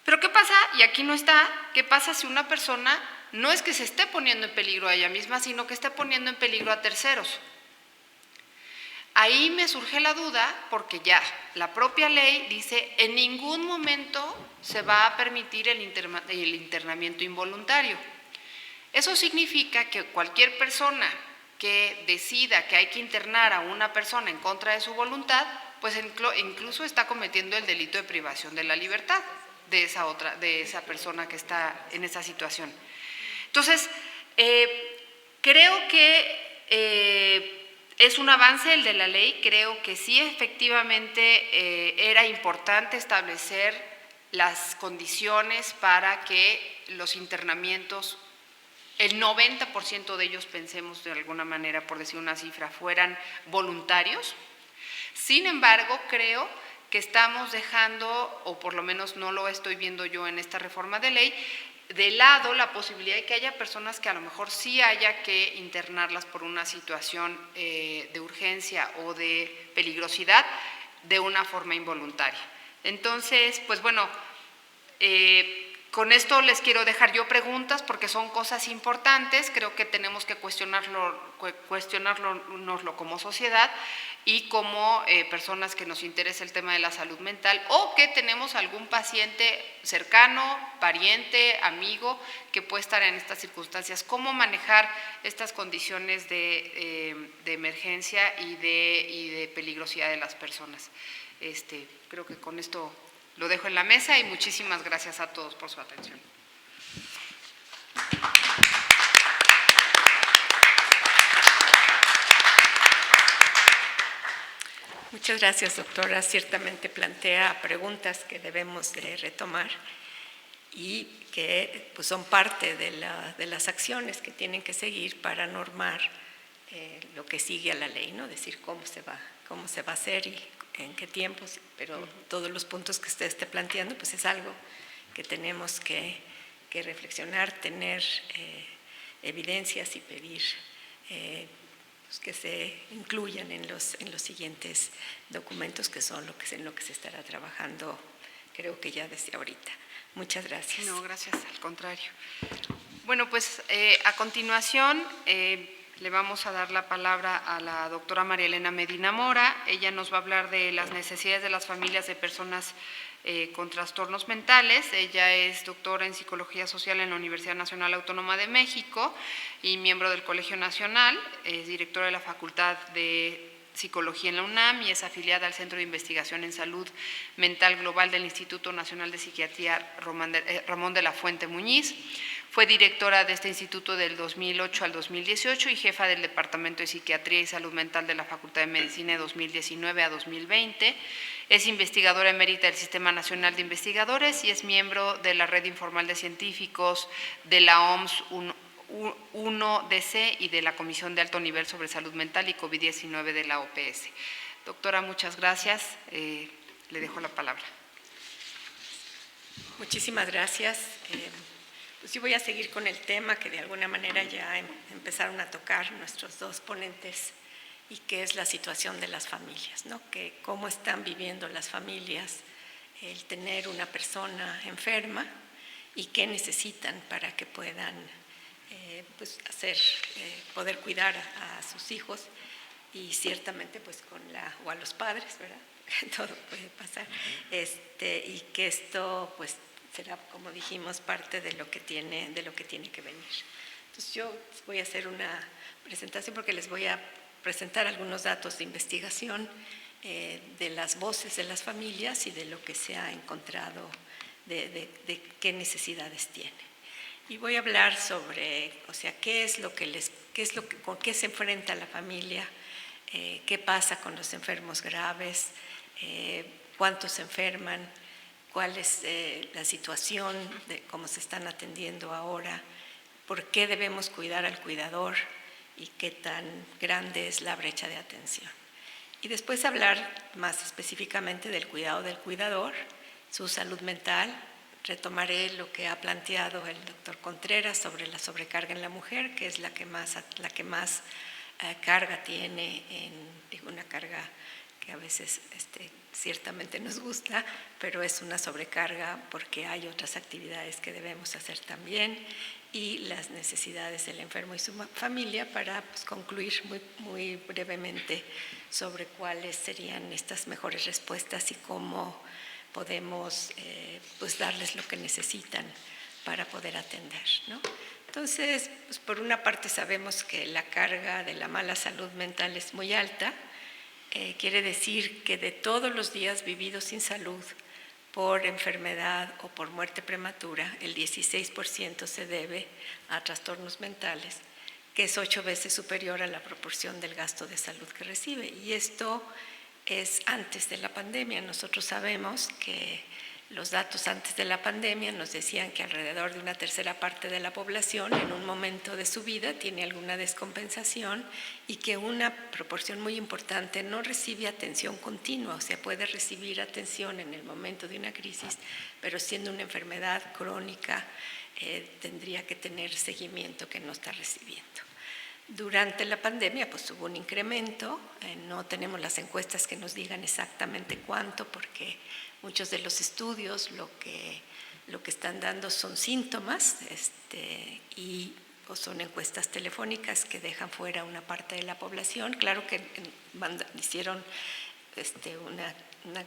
Pero ¿qué pasa? Y aquí no está, ¿qué pasa si una persona no es que se esté poniendo en peligro a ella misma, sino que esté poniendo en peligro a terceros? Ahí me surge la duda, porque ya la propia ley dice, en ningún momento se va a permitir el internamiento involuntario. Eso significa que cualquier persona que decida que hay que internar a una persona en contra de su voluntad, pues incluso está cometiendo el delito de privación de la libertad de esa persona que está en esa situación. Entonces, creo que es un avance el de la ley, creo que sí efectivamente era importante establecer las condiciones para que los internamientos, el 90% de ellos, pensemos de alguna manera, por decir una cifra, fueran voluntarios. Sin embargo, creo que estamos dejando, o por lo menos no lo estoy viendo yo en esta reforma de ley, de lado la posibilidad de que haya personas que a lo mejor sí haya que internarlas por una situación de urgencia o de peligrosidad de una forma involuntaria. Entonces, pues bueno, con esto les quiero dejar yo preguntas porque son cosas importantes, creo que tenemos que cuestionárnoslo como sociedad y como personas que nos interesa el tema de la salud mental, o que tenemos algún paciente cercano, pariente, amigo, que puede estar en estas circunstancias. ¿Cómo manejar estas condiciones de emergencia y de peligrosidad de las personas? Creo que con esto lo dejo en la mesa y muchísimas gracias a todos por su atención. Muchas gracias, doctora. Ciertamente plantea preguntas que debemos de retomar y que pues, son parte de las acciones que tienen que seguir para normar lo que sigue a la ley, ¿no? Decir cómo se va a hacer y en qué tiempos, pero todos los puntos que usted esté planteando, pues es algo que tenemos que reflexionar, tener evidencias y pedir pues que se incluyan en los siguientes documentos, que son en lo que se estará trabajando, creo que ya desde ahorita. Muchas gracias. No, gracias, al contrario. Bueno, pues a continuación le vamos a dar la palabra a la doctora María Elena Medina Mora. Ella nos va a hablar de las necesidades de las familias de personas con trastornos mentales. Ella es doctora en Psicología Social en la Universidad Nacional Autónoma de México y miembro del Colegio Nacional, es directora de la Facultad de Psicología en la UNAM y es afiliada al Centro de Investigación en Salud Mental Global del Instituto Nacional de Psiquiatría Ramón de la Fuente Muñiz. Fue directora de este instituto del 2008 al 2018 y jefa del Departamento de Psiquiatría y Salud Mental de la Facultad de Medicina de 2019 a 2020. Es investigadora emérita del Sistema Nacional de Investigadores y es miembro de la Red Informal de Científicos de la OMS 1DC y de la Comisión de Alto Nivel sobre Salud Mental y COVID-19 de la OPS. Doctora, muchas gracias. Le dejo la palabra. Muchísimas gracias. Pues yo voy a seguir con el tema que de alguna manera ya empezaron a tocar nuestros dos ponentes, y que es la situación de las familias, ¿no? Que cómo están viviendo las familias el tener una persona enferma y qué necesitan para que puedan pues poder cuidar a sus hijos, y ciertamente pues o a los padres, ¿verdad? Todo puede pasar, y que esto pues será, como dijimos, parte de lo que tiene que venir. Entonces yo voy a hacer una presentación porque les voy a presentar algunos datos de investigación de las voces de las familias y de lo que se ha encontrado de qué necesidades tienen. Y voy a hablar sobre, con qué se enfrenta la familia, qué pasa con los enfermos graves, cuántos se enferman, cuál es la situación de cómo se están atendiendo ahora, por qué debemos cuidar al cuidador y qué tan grande es la brecha de atención. Y después hablar más específicamente del cuidado del cuidador, su salud mental. Retomaré lo que ha planteado el doctor Contreras sobre la sobrecarga en la mujer, que es la que más carga tiene, una carga que a veces ciertamente nos gusta, pero es una sobrecarga porque hay otras actividades que debemos hacer también, y las necesidades del enfermo y su familia, para concluir muy brevemente sobre cuáles serían estas mejores respuestas y cómo podemos darles lo que necesitan para poder atender, ¿no? Entonces, pues por una parte sabemos que la carga de la mala salud mental es muy alta. Quiere decir que de todos los días vividos sin salud por enfermedad o por muerte prematura, el 16% se debe a trastornos mentales, que es 8 veces superior a la proporción del gasto de salud que recibe. Y esto es antes de la pandemia. Nosotros sabemos que los datos antes de la pandemia nos decían que alrededor de una tercera parte de la población en un momento de su vida tiene alguna descompensación, y que una proporción muy importante no recibe atención continua, o sea, puede recibir atención en el momento de una crisis, pero siendo una enfermedad crónica tendría que tener seguimiento que no está recibiendo. Durante la pandemia pues hubo un incremento, no tenemos las encuestas que nos digan exactamente cuánto, porque muchos de los estudios lo que están dando son síntomas y son encuestas telefónicas que dejan fuera una parte de la población. Claro que hicieron una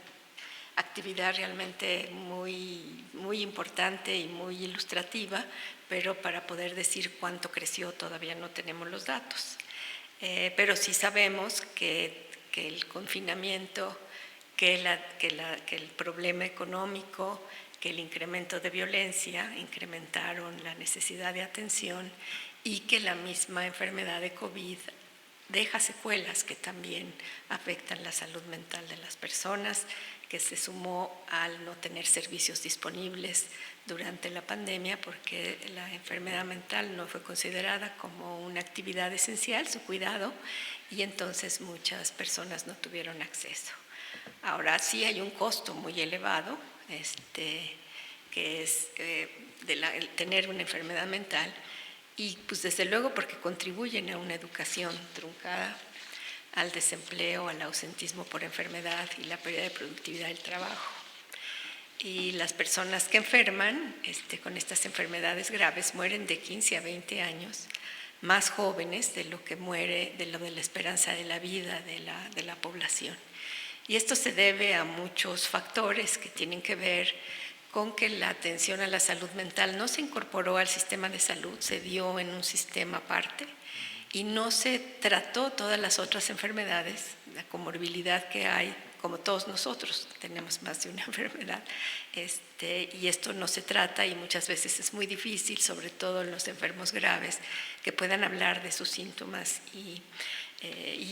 actividad realmente muy importante y muy ilustrativa, pero para poder decir cuánto creció todavía no tenemos los datos. Pero sí sabemos que el confinamiento, que el problema económico, que el incremento de violencia incrementaron la necesidad de atención, y que la misma enfermedad de COVID deja secuelas que también afectan la salud mental de las personas, que se sumó al no tener servicios disponibles durante la pandemia, porque la enfermedad mental no fue considerada como una actividad esencial, su cuidado, y entonces muchas personas no tuvieron acceso. Ahora sí hay un costo muy elevado, que es el tener una enfermedad mental, y pues desde luego porque contribuyen a una educación truncada, al desempleo, al ausentismo por enfermedad y la pérdida de productividad del trabajo. Y las personas que enferman con estas enfermedades graves mueren de 15 a 20 años más jóvenes de lo de la esperanza de la vida de la población. Y esto se debe a muchos factores que tienen que ver con que la atención a la salud mental no se incorporó al sistema de salud, se dio en un sistema aparte, y no se trató todas las otras enfermedades, la comorbilidad que hay, como todos nosotros tenemos más de una enfermedad, y esto no se trata, y muchas veces es muy difícil, sobre todo en los enfermos graves, que puedan hablar de sus síntomas, y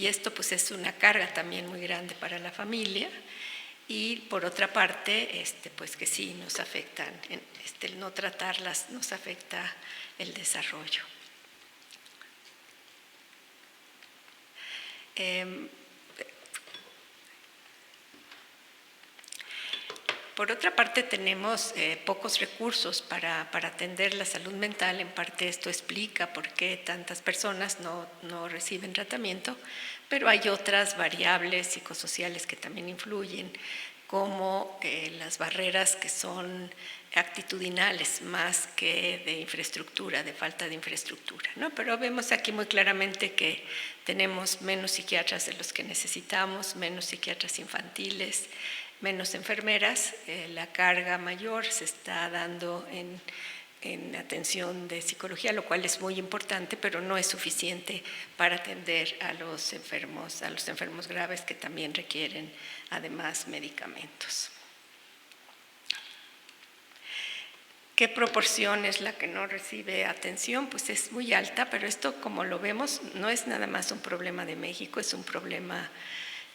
esto pues es una carga también muy grande para la familia. Y por otra parte, pues que sí nos afectan, el no tratarlas nos afecta el desarrollo. Por otra parte, tenemos pocos recursos para atender la salud mental. En parte esto explica por qué tantas personas no reciben tratamiento, pero hay otras variables psicosociales que también influyen, como las barreras que son actitudinales más que de infraestructura, de falta de infraestructura, ¿no? Pero vemos aquí muy claramente que tenemos menos psiquiatras de los que necesitamos, menos psiquiatras infantiles, menos enfermeras. La carga mayor se está dando en atención de psicología, lo cual es muy importante, pero no es suficiente para atender a los enfermos graves que también requieren además medicamentos. ¿Qué proporción es la que no recibe atención? Pues es muy alta, pero esto, como lo vemos, no es nada más un problema de México, es un problema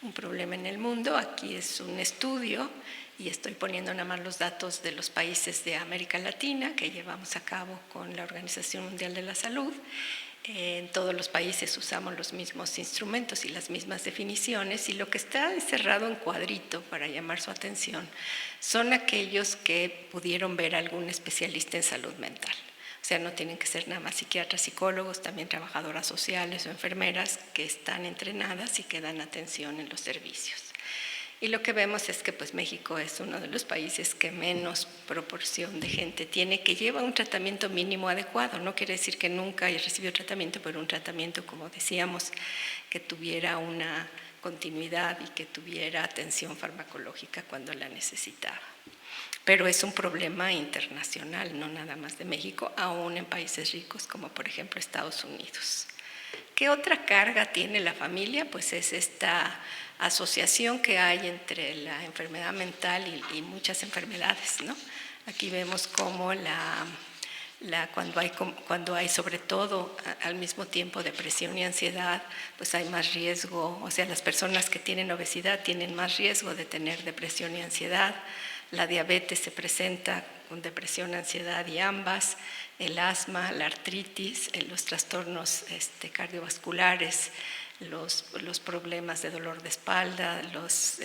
en el mundo. Aquí es un estudio y estoy poniendo nada más los datos de los países de América Latina que llevamos a cabo con la Organización Mundial de la Salud. En todos los países usamos los mismos instrumentos y las mismas definiciones, y lo que está encerrado en cuadrito para llamar su atención son aquellos que pudieron ver a algún especialista en salud mental. O sea, no tienen que ser nada más psiquiatras, psicólogos, también trabajadoras sociales o enfermeras que están entrenadas y que dan atención en los servicios. Y lo que vemos es que pues, México es uno de los países que menos proporción de gente tiene que lleva un tratamiento mínimo adecuado. No quiere decir que nunca haya recibido tratamiento, pero un tratamiento, como decíamos, que tuviera una continuidad y que tuviera atención farmacológica cuando la necesitaba. Pero es un problema internacional, no nada más de México, aún en países ricos como por ejemplo Estados Unidos. ¿Qué otra carga tiene la familia? Pues es esta asociación que hay entre la enfermedad mental y muchas enfermedades, ¿no? Aquí vemos cómo cuando hay sobre todo al mismo tiempo depresión y ansiedad, pues hay más riesgo, o sea, las personas que tienen obesidad tienen más riesgo de tener depresión y ansiedad. La diabetes se presenta con depresión, ansiedad y ambas, el asma, la artritis, los trastornos cardiovasculares, los problemas de dolor de espalda, los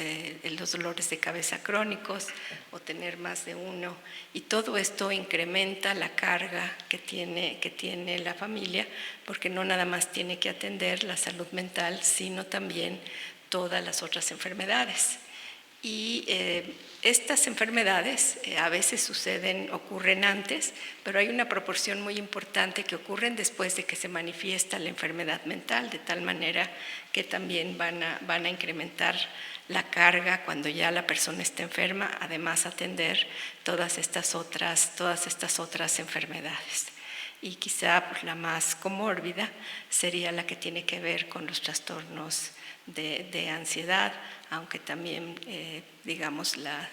dolores de cabeza crónicos o tener más de uno. Y todo esto incrementa la carga que tiene la familia, porque no nada más tiene que atender la salud mental, sino también todas las otras enfermedades. Y estas enfermedades a veces ocurren antes, pero hay una proporción muy importante que ocurren después de que se manifiesta la enfermedad mental, de tal manera que también van a incrementar la carga cuando ya la persona está enferma, además atender todas estas otras enfermedades. Y quizá la más comórbida sería la que tiene que ver con los trastornos de ansiedad, aunque también, digamos, la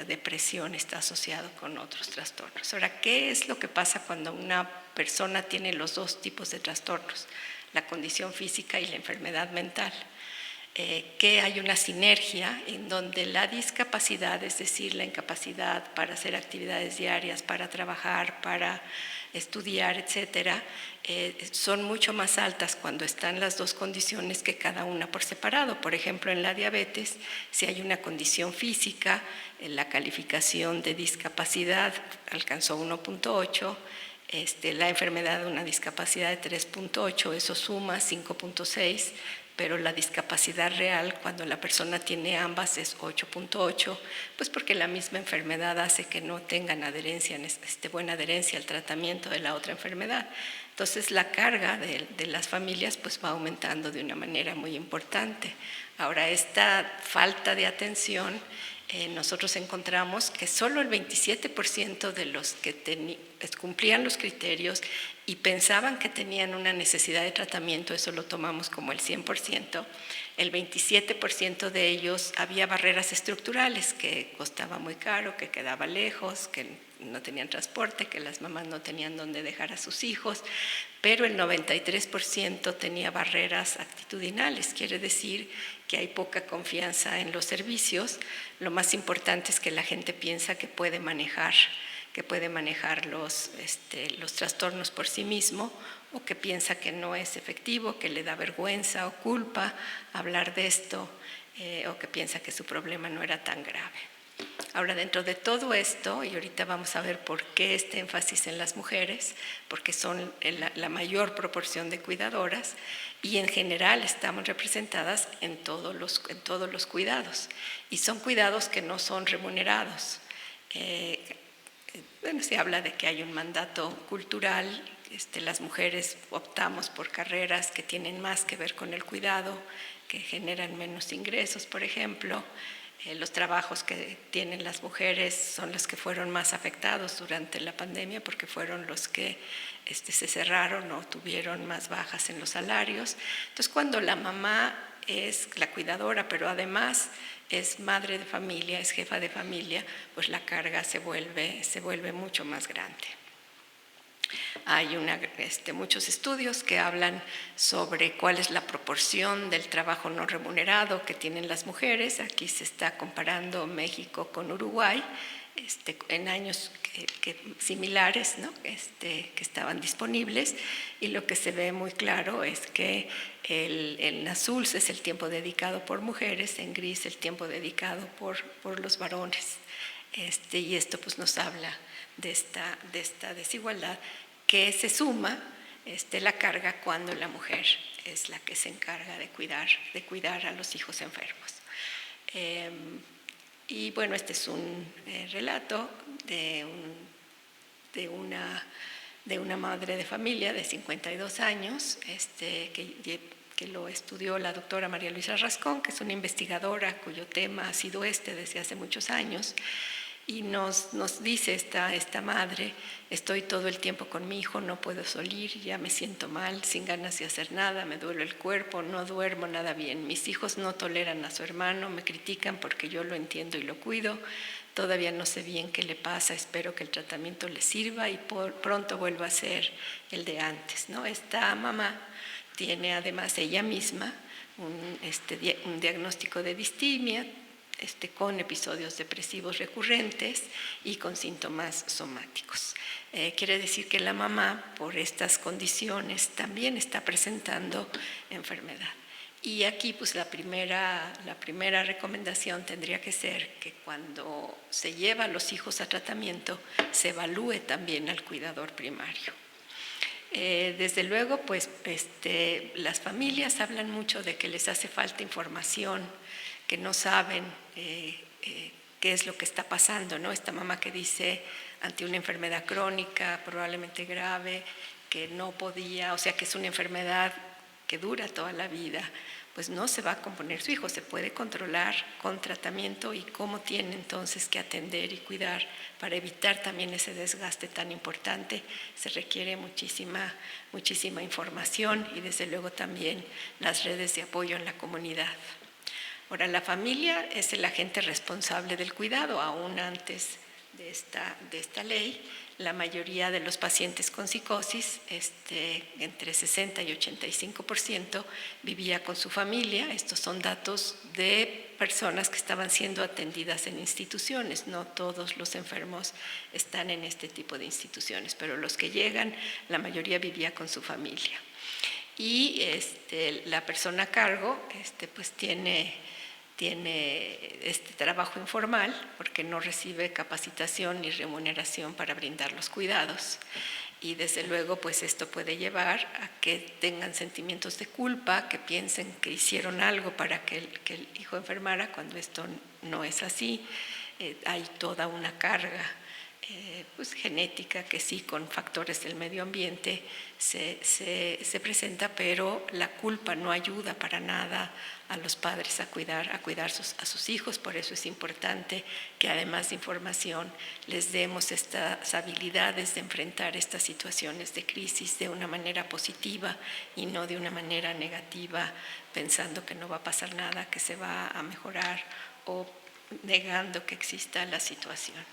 depresión está asociada con otros trastornos. Ahora, ¿qué es lo que pasa cuando una persona tiene los dos tipos de trastornos, la condición física y la enfermedad mental? Que hay una sinergia en donde la discapacidad, es decir, la incapacidad para hacer actividades diarias, para trabajar, para estudiar, etcétera, son mucho más altas cuando están las dos condiciones que cada una por separado. Por ejemplo, en la diabetes, si hay una condición física, la calificación de discapacidad alcanzó 1.8, la enfermedad de una discapacidad de 3.8, eso suma 5.6, pero la discapacidad real cuando la persona tiene ambas es 8.8, pues porque la misma enfermedad hace que no tengan buena adherencia al tratamiento de la otra enfermedad. Entonces la carga de las familias pues va aumentando de una manera muy importante. Ahora, esta falta de atención, nosotros encontramos que solo el 27% de los que cumplían los criterios y pensaban que tenían una necesidad de tratamiento, eso lo tomamos como el 100%, el 27% de ellos había barreras estructurales, que costaba muy caro, que quedaba lejos, que no tenían transporte, que las mamás no tenían dónde dejar a sus hijos, pero el 93% tenía barreras actitudinales, quiere decir que hay poca confianza en los servicios. Lo más importante es que la gente piensa que puede manejar los trastornos por sí mismo, o que piensa que no es efectivo, que le da vergüenza o culpa hablar de esto, o que piensa que su problema no era tan grave. Ahora, dentro de todo esto, y ahorita vamos a ver por qué este énfasis en las mujeres, porque son la mayor proporción de cuidadoras, y en general estamos representadas en todos los cuidados, y son cuidados que no son remunerados. Bueno, se habla de que hay un mandato cultural, las mujeres optamos por carreras que tienen más que ver con el cuidado, que generan menos ingresos, por ejemplo. Los trabajos que tienen las mujeres son los que fueron más afectados durante la pandemia porque fueron los que se cerraron o tuvieron más bajas en los salarios. Entonces, cuando la mamá es la cuidadora, pero además es madre de familia, es jefa de familia, pues la carga se vuelve mucho más grande. Hay muchos estudios que hablan sobre cuál es la proporción del trabajo no remunerado que tienen las mujeres. Aquí se está comparando México con Uruguay en años similares, ¿no? Que estaban disponibles, y lo que se ve muy claro es que en azul es el tiempo dedicado por mujeres, en gris el tiempo dedicado por los varones. Y esto pues nos habla de esta desigualdad que se suma la carga cuando la mujer es la que se encarga de cuidar a los hijos enfermos. Y bueno, este es un relato de una madre de familia de 52 años que lo estudió la doctora María Luisa Rascón, que es una investigadora cuyo tema ha sido desde hace muchos años. Y nos dice esta madre: estoy todo el tiempo con mi hijo, no puedo salir, ya me siento mal, sin ganas de hacer nada, me duele el cuerpo, no duermo nada bien. Mis hijos no toleran a su hermano, me critican porque yo lo entiendo y lo cuido. Todavía no sé bien qué le pasa, espero que el tratamiento le sirva y pronto vuelva a ser el de antes, ¿no? Esta mamá tiene además ella misma un diagnóstico de distimia, con episodios depresivos recurrentes y con síntomas somáticos. Quiere decir que la mamá, por estas condiciones, también está presentando enfermedad. Y aquí pues la primera recomendación tendría que ser que cuando se lleva a los hijos a tratamiento se evalúe también al cuidador primario. Desde luego, pues las familias hablan mucho de que les hace falta información, que no saben qué es lo que está pasando, ¿no? Esta mamá que dice ante una enfermedad crónica, probablemente grave, que no podía, o sea que es una enfermedad que dura toda la vida, pues no se va a componer su hijo, se puede controlar con tratamiento, y cómo tiene entonces que atender y cuidar para evitar también ese desgaste tan importante. Se requiere muchísima información y desde luego también las redes de apoyo en la comunidad. Ahora, la familia es el agente responsable del cuidado. Aún antes de esta ley, la mayoría de los pacientes con psicosis, entre 60 y 85%, vivía con su familia. Estos son datos de personas que estaban siendo atendidas en instituciones. No todos los enfermos están en este tipo de instituciones, pero los que llegan, la mayoría vivía con su familia. Y la persona a cargo pues tiene este trabajo informal porque no recibe capacitación ni remuneración para brindar los cuidados, y desde luego pues esto puede llevar a que tengan sentimientos de culpa, que piensen que hicieron algo para que el hijo enfermara cuando esto no es así. Hay toda una carga pues genética que sí, con factores del medio ambiente se presenta, pero la culpa no ayuda para nada a los padres a cuidar a sus hijos. Por eso es importante que además de información les demos estas habilidades de enfrentar estas situaciones de crisis de una manera positiva y no de una manera negativa, pensando que no va a pasar nada, que se va a mejorar, o negando que exista la situación.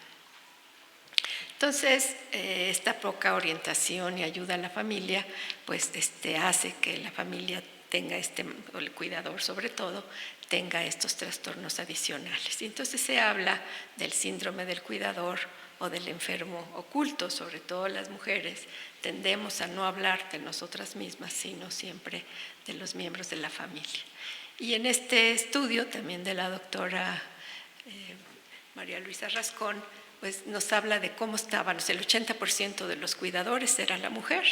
Entonces, esta poca orientación y ayuda a la familia, pues hace que la familia tenga o el cuidador sobre todo, tenga estos trastornos adicionales. Y entonces se habla del síndrome del cuidador o del enfermo oculto. Sobre todo las mujeres tendemos a no hablar de nosotras mismas, sino siempre de los miembros de la familia. Y en este estudio también de la doctora María Luisa Rascón, pues nos habla de cómo estaban. El 80% de los cuidadores era la mujer.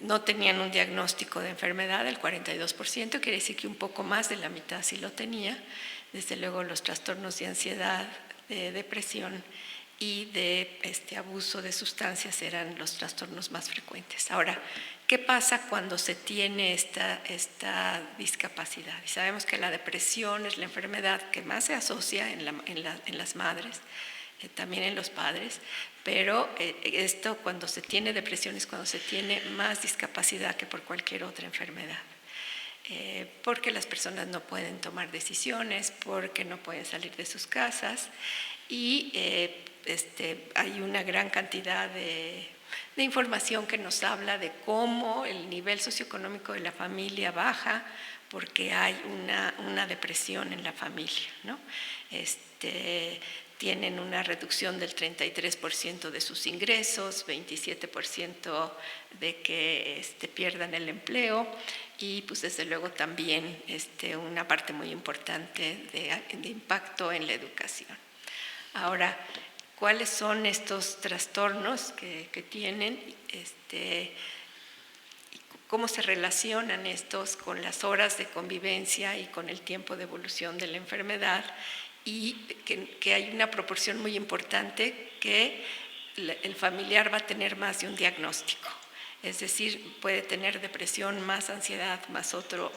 No tenían un diagnóstico de enfermedad, el 42%, quiere decir que un poco más de la mitad sí lo tenía. Desde luego los trastornos de ansiedad, de depresión y de abuso de sustancias eran los trastornos más frecuentes. Ahora, ¿qué pasa cuando se tiene esta discapacidad? Y sabemos que la depresión es la enfermedad que más se asocia en las madres, también en los padres, pero esto cuando se tiene depresión es cuando se tiene más discapacidad que por cualquier otra enfermedad. Porque las personas no pueden tomar decisiones, porque no pueden salir de sus casas y hay una gran cantidad de información que nos habla de cómo el nivel socioeconómico de la familia baja porque hay una depresión en la familia, ¿no? Tienen una reducción del 33% de sus ingresos, 27% de que pierdan el empleo y pues desde luego también una parte muy importante de impacto en la educación. Ahora, ¿cuáles son estos trastornos que tienen? ¿Cómo se relacionan estos con las horas de convivencia y con el tiempo de evolución de la enfermedad? Y que hay una proporción muy importante que el familiar va a tener más de un diagnóstico. Es decir, puede tener depresión, más ansiedad, más otro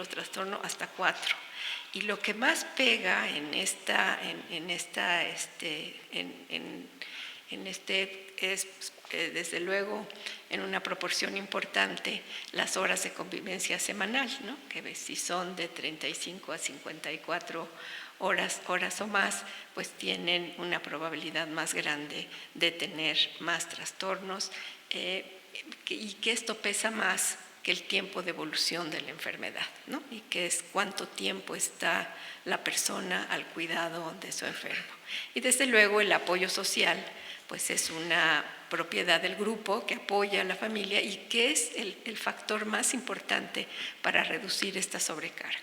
trastorno, hasta 4. Y lo que más pega es desde luego en una proporción importante las horas de convivencia semanal, ¿no? Que si son de 35 a 54 horas o más, pues tienen una probabilidad más grande de tener más trastornos y que esto pesa más que el tiempo de evolución de la enfermedad, ¿no? Y que es cuánto tiempo está la persona al cuidado de su enfermo. Y desde luego el apoyo social, pues es una propiedad del grupo que apoya a la familia y que es el factor más importante para reducir esta sobrecarga.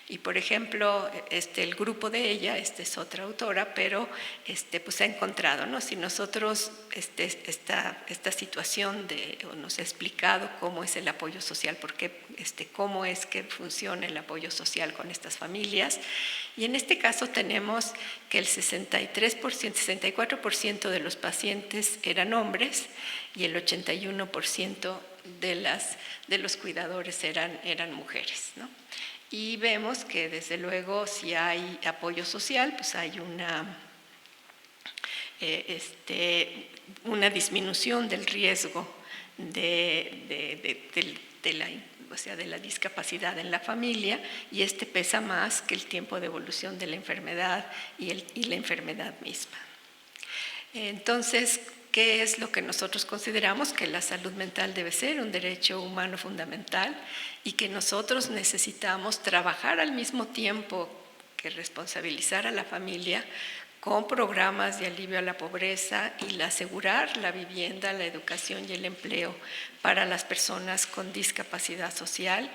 Y por ejemplo, el grupo de ella, es otra autora, pero pues ha encontrado, ¿no? Si nosotros esta situación nos ha explicado cómo es el apoyo social, cómo es que funciona el apoyo social con estas familias. Y en este caso tenemos que el 64% de los pacientes eran hombres y el 81% de los cuidadores eran mujeres, ¿no? Y vemos que desde luego si hay apoyo social, pues hay una disminución del riesgo de la discapacidad en la familia y pesa más que el tiempo de evolución de la enfermedad y la enfermedad misma. Entonces, ¿qué es lo que nosotros consideramos? Que la salud mental debe ser un derecho humano fundamental y que nosotros necesitamos trabajar al mismo tiempo que responsabilizar a la familia con programas de alivio a la pobreza y asegurar la vivienda, la educación y el empleo para las personas con discapacidad social,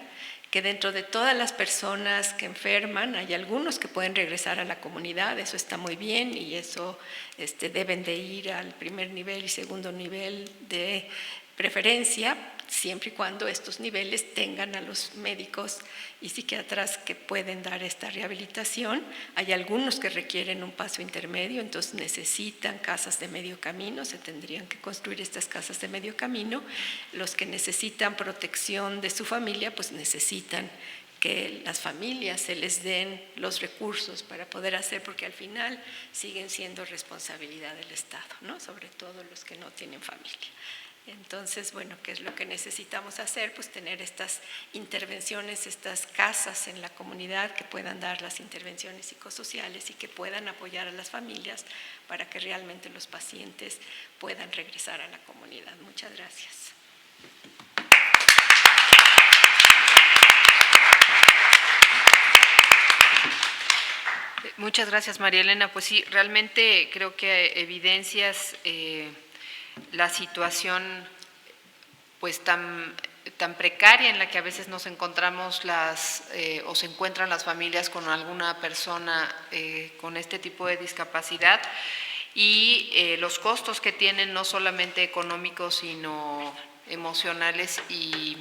que dentro de todas las personas que enferman hay algunos que pueden regresar a la comunidad, eso está muy bien y eso deben de ir al primer nivel y segundo nivel de preferencia, siempre y cuando estos niveles tengan a los médicos y psiquiatras que pueden dar esta rehabilitación. Hay algunos que requieren un paso intermedio, entonces necesitan casas de medio camino, se tendrían que construir estas casas de medio camino. Los que necesitan protección de su familia, pues necesitan que las familias se les den los recursos para poder hacer, porque al final siguen siendo responsabilidad del Estado, ¿no? Sobre todo los que no tienen familia. Entonces, bueno, ¿qué es lo que necesitamos hacer? Pues tener estas intervenciones, estas casas en la comunidad que puedan dar las intervenciones psicosociales y que puedan apoyar a las familias para que realmente los pacientes puedan regresar a la comunidad. Muchas gracias. Muchas gracias, María Elena. Pues sí, realmente creo que evidencias la situación pues tan tan precaria en la que a veces nos encontramos o se encuentran las familias con alguna persona con este tipo de discapacidad, y los costos que tienen, no solamente económicos, sino emocionales y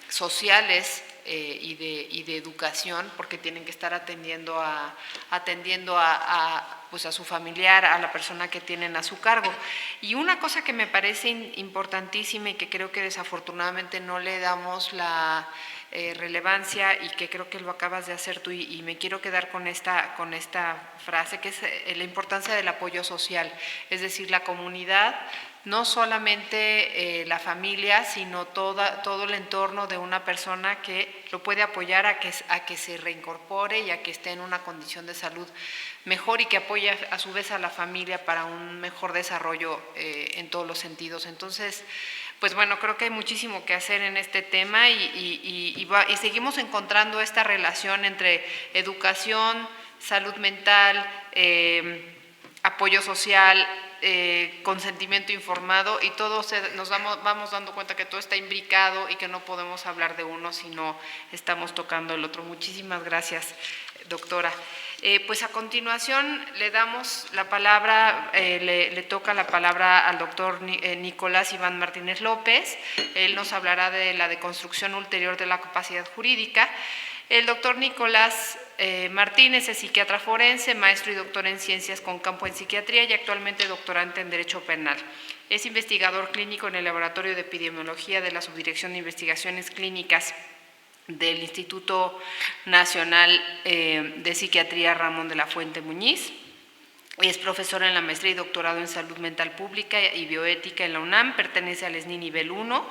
sociales, y de educación, porque tienen que estar atendiendo pues a su familiar, a la persona que tienen a su cargo. Y una cosa que me parece importantísima y que creo que desafortunadamente no le damos la relevancia, y que creo que lo acabas de hacer tú, y me quiero quedar con esta frase, que es la importancia del apoyo social, es decir, la comunidad, no solamente la familia, sino todo el entorno de una persona que lo puede apoyar a que se reincorpore y a que esté en una condición de salud mejor, y que apoye a su vez a la familia para un mejor desarrollo en todos los sentidos. Entonces, pues bueno, creo que hay muchísimo que hacer en este tema, y seguimos encontrando esta relación entre educación, salud mental, apoyo social, consentimiento informado, y todos nos vamos dando cuenta que todo está imbricado y que no podemos hablar de uno si no estamos tocando el otro. Muchísimas gracias, doctora. Pues a continuación le damos la palabra, le toca la palabra al doctor Nicolás Iván Martínez López. Él nos hablará de la deconstrucción ulterior de la capacidad jurídica. El doctor Nicolás Martínez es psiquiatra forense, maestro y doctor en ciencias con campo en psiquiatría y actualmente doctorante en Derecho Penal. Es investigador clínico en el Laboratorio de Epidemiología de la Subdirección de Investigaciones Clínicas del Instituto Nacional de Psiquiatría Ramón de la Fuente Muñiz. Es profesor en la maestría y doctorado en Salud Mental Pública y Bioética en la UNAM, pertenece al SNI Nivel 1.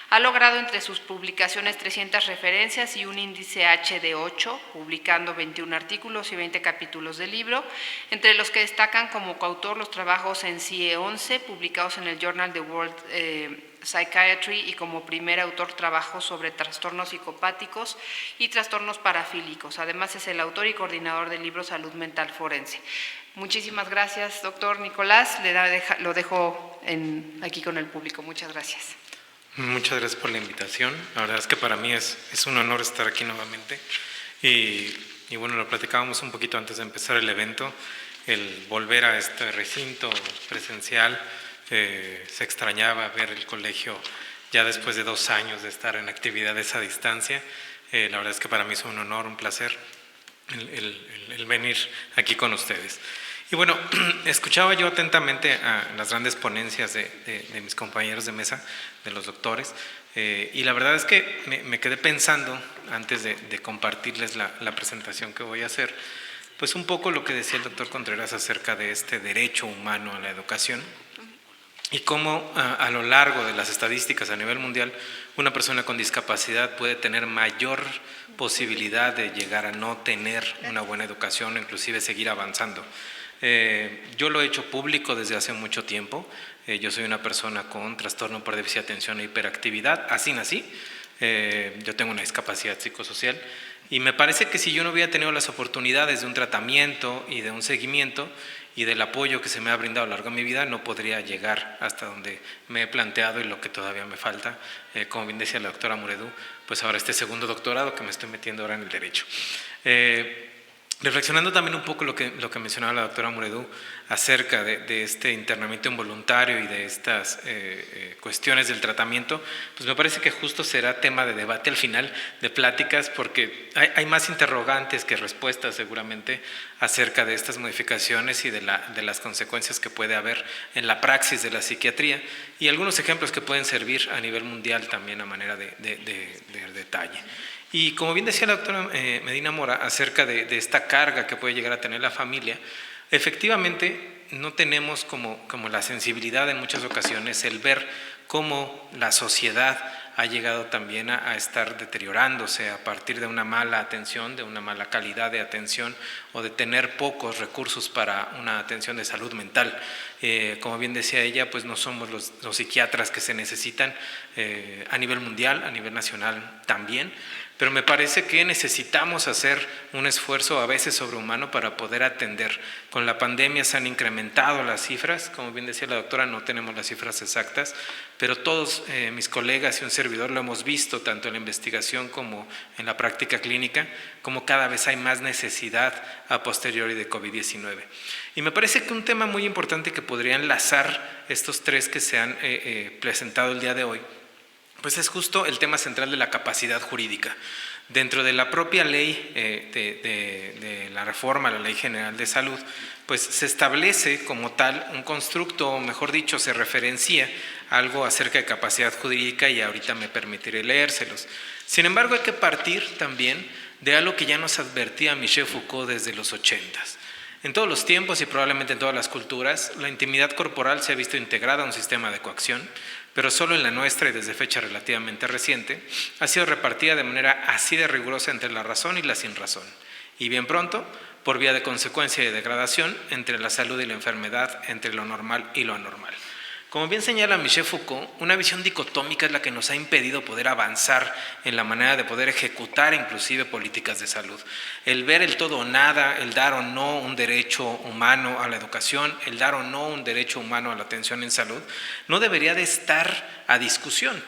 Ha logrado entre sus publicaciones 300 referencias y un índice H de 8, publicando 21 artículos y 20 capítulos de libro, entre los que destacan como coautor los trabajos en CIE 11, publicados en el Journal de World Psychiatry, y como primer autor trabajos sobre trastornos psicopáticos y trastornos parafílicos. Además es el autor y coordinador del libro Salud Mental Forense. Muchísimas gracias, doctor Nicolás. Lo dejo aquí con el público. Muchas gracias. Muchas gracias por la invitación. La verdad es que para mí es un honor estar aquí nuevamente. Y bueno, lo platicábamos un poquito antes de empezar el evento, el volver a este recinto presencial. Se extrañaba ver el colegio ya después de 2 años de estar en actividades a distancia. La verdad es que para mí es un honor, un placer el venir aquí con ustedes. Y bueno, escuchaba yo atentamente a las grandes ponencias de mis compañeros de mesa, de los doctores, y la verdad es que me quedé pensando, antes de compartirles la presentación que voy a hacer, pues un poco lo que decía el doctor Contreras acerca de este derecho humano a la educación, y cómo a lo largo de las estadísticas a nivel mundial, una persona con discapacidad puede tener mayor posibilidad de llegar a no tener una buena educación o inclusive seguir avanzando. Yo lo he hecho público desde hace mucho tiempo. Yo soy una persona con trastorno por déficit de atención e hiperactividad, así nací. Yo tengo una discapacidad psicosocial y me parece que si yo no hubiera tenido las oportunidades de un tratamiento y de un seguimiento y del apoyo que se me ha brindado a lo largo de mi vida, no podría llegar hasta donde me he planteado y lo que todavía me falta. Como bien decía la doctora Muredú, pues ahora este segundo doctorado que me estoy metiendo ahora en el derecho. Reflexionando también un poco lo que mencionaba la doctora Muredú acerca de este internamiento involuntario y de estas cuestiones del tratamiento, pues me parece que justo será tema de debate al final, de pláticas, porque hay más interrogantes que respuestas seguramente acerca de estas modificaciones y de las consecuencias que puede haber en la praxis de la psiquiatría, y algunos ejemplos que pueden servir a nivel mundial también a manera de detalle. Y como bien decía la doctora Medina Mora acerca de esta carga que puede llegar a tener la familia, efectivamente no tenemos como la sensibilidad en muchas ocasiones el ver cómo la sociedad ha llegado también a estar deteriorándose a partir de una mala atención, de una mala calidad de atención o de tener pocos recursos para una atención de salud mental. Como bien decía ella, pues no somos los psiquiatras que se necesitan a nivel mundial, a nivel nacional también, pero me parece que necesitamos hacer un esfuerzo a veces sobrehumano para poder atender. Con la pandemia se han incrementado las cifras, como bien decía la doctora, no tenemos las cifras exactas, pero todos mis colegas y un servidor lo hemos visto, tanto en la investigación como en la práctica clínica, como cada vez hay más necesidad a posteriori de COVID-19. Y me parece que un tema muy importante que podría enlazar estos tres que se han presentado el día de hoy, pues es justo el tema central de la capacidad jurídica. Dentro de la propia ley de la reforma a la Ley General de Salud, pues se establece como tal un constructo, o mejor dicho, se referencia algo acerca de capacidad jurídica y ahorita me permitiré leérselos. Sin embargo, hay que partir también de algo que ya nos advertía Michel Foucault desde los 80s. En todos los tiempos y probablemente en todas las culturas, la intimidad corporal se ha visto integrada a un sistema de coacción, pero solo en la nuestra y desde fecha relativamente reciente, ha sido repartida de manera así de rigurosa entre la razón y la sin razón, y bien pronto, por vía de consecuencia y degradación, entre la salud y la enfermedad, entre lo normal y lo anormal. Como bien señala Michel Foucault, una visión dicotómica es la que nos ha impedido poder avanzar en la manera de poder ejecutar inclusive políticas de salud. El ver el todo o nada, el dar o no un derecho humano a la educación, el dar o no un derecho humano a la atención en salud, no debería de estar a discusión.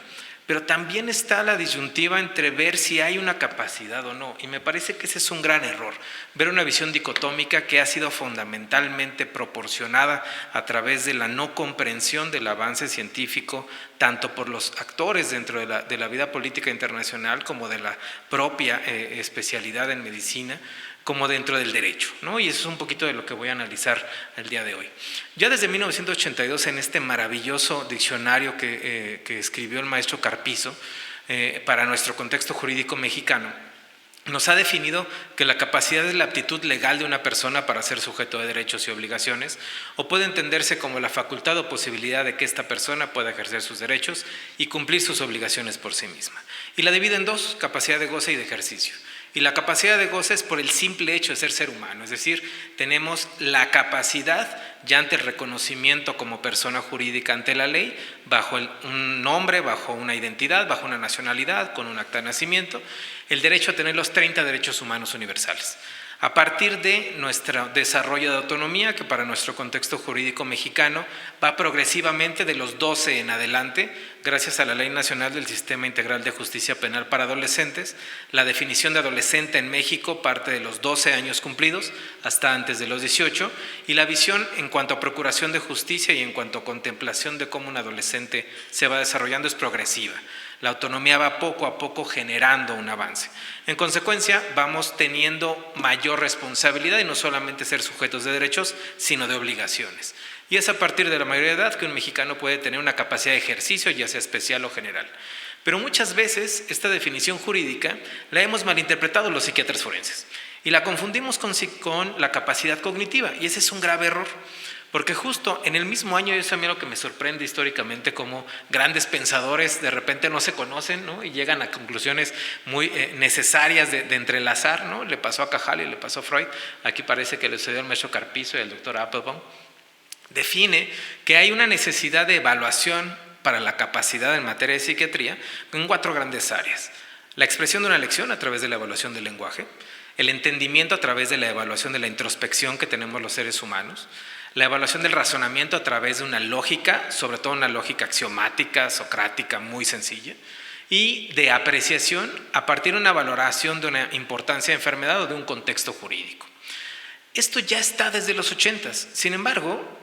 Pero también está la disyuntiva entre ver si hay una capacidad o no, y me parece que ese es un gran error, ver una visión dicotómica que ha sido fundamentalmente proporcionada a través de la no comprensión del avance científico, tanto por los actores dentro de la vida política internacional como de la propia especialidad en medicina, como dentro del derecho, ¿no? Y eso es un poquito de lo que voy a analizar el día de hoy. Ya desde 1982, en este maravilloso diccionario que escribió el maestro Carpizo para nuestro contexto jurídico mexicano, nos ha definido que la capacidad es la aptitud legal de una persona para ser sujeto de derechos y obligaciones, o puede entenderse como la facultad o posibilidad de que esta persona pueda ejercer sus derechos y cumplir sus obligaciones por sí misma. Y la divide en dos, capacidad de goce y de ejercicio. Y la capacidad de goce es por el simple hecho de ser humano, es decir, tenemos la capacidad ya ante el reconocimiento como persona jurídica ante la ley, bajo un nombre, bajo una identidad, bajo una nacionalidad, con un acta de nacimiento, el derecho a tener los 30 derechos humanos universales. A partir de nuestro desarrollo de autonomía, que para nuestro contexto jurídico mexicano va progresivamente de los 12 en adelante, gracias a la Ley Nacional del Sistema Integral de Justicia Penal para Adolescentes, la definición de adolescente en México parte de los 12 años cumplidos hasta antes de los 18, y la visión en cuanto a procuración de justicia y en cuanto a contemplación de cómo un adolescente se va desarrollando es progresiva. La autonomía va poco a poco generando un avance. En consecuencia, vamos teniendo mayor responsabilidad y no solamente ser sujetos de derechos, sino de obligaciones. Y es a partir de la mayoría de edad que un mexicano puede tener una capacidad de ejercicio, ya sea especial o general. Pero muchas veces esta definición jurídica la hemos malinterpretado los psiquiatras forenses y la confundimos con la capacidad cognitiva, y ese es un grave error. Porque justo en el mismo año, y eso a mí es lo que me sorprende históricamente, como grandes pensadores de repente no se conocen, ¿no? Y llegan a conclusiones muy necesarias de entrelazar, ¿no? Le pasó a Cajal y le pasó a Freud, aquí parece que le sucedió al maestro Carpizo y al doctor Applebaum. Define que hay una necesidad de evaluación para la capacidad en materia de psiquiatría en 4 grandes áreas: la expresión de una lección a través de la evaluación del lenguaje, el entendimiento a través de la evaluación de la introspección que tenemos los seres humanos, la evaluación del razonamiento a través de una lógica, sobre todo una lógica axiomática, socrática, muy sencilla, y de apreciación a partir de una valoración de una importancia de enfermedad o de un contexto jurídico. Esto ya está desde los 80s, sin embargo,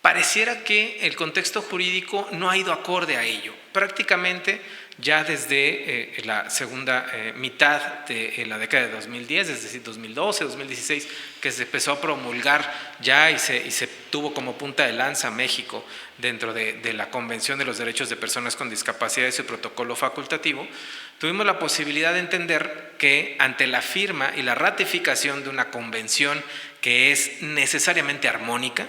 pareciera que el contexto jurídico no ha ido acorde a ello. Prácticamente ya desde la segunda mitad de la década de 2010, es decir, 2012, 2016, que se empezó a promulgar ya y se tuvo como punta de lanza México dentro de la Convención de los Derechos de Personas con Discapacidad y su protocolo facultativo, tuvimos la posibilidad de entender que ante la firma y la ratificación de una convención que es necesariamente armónica,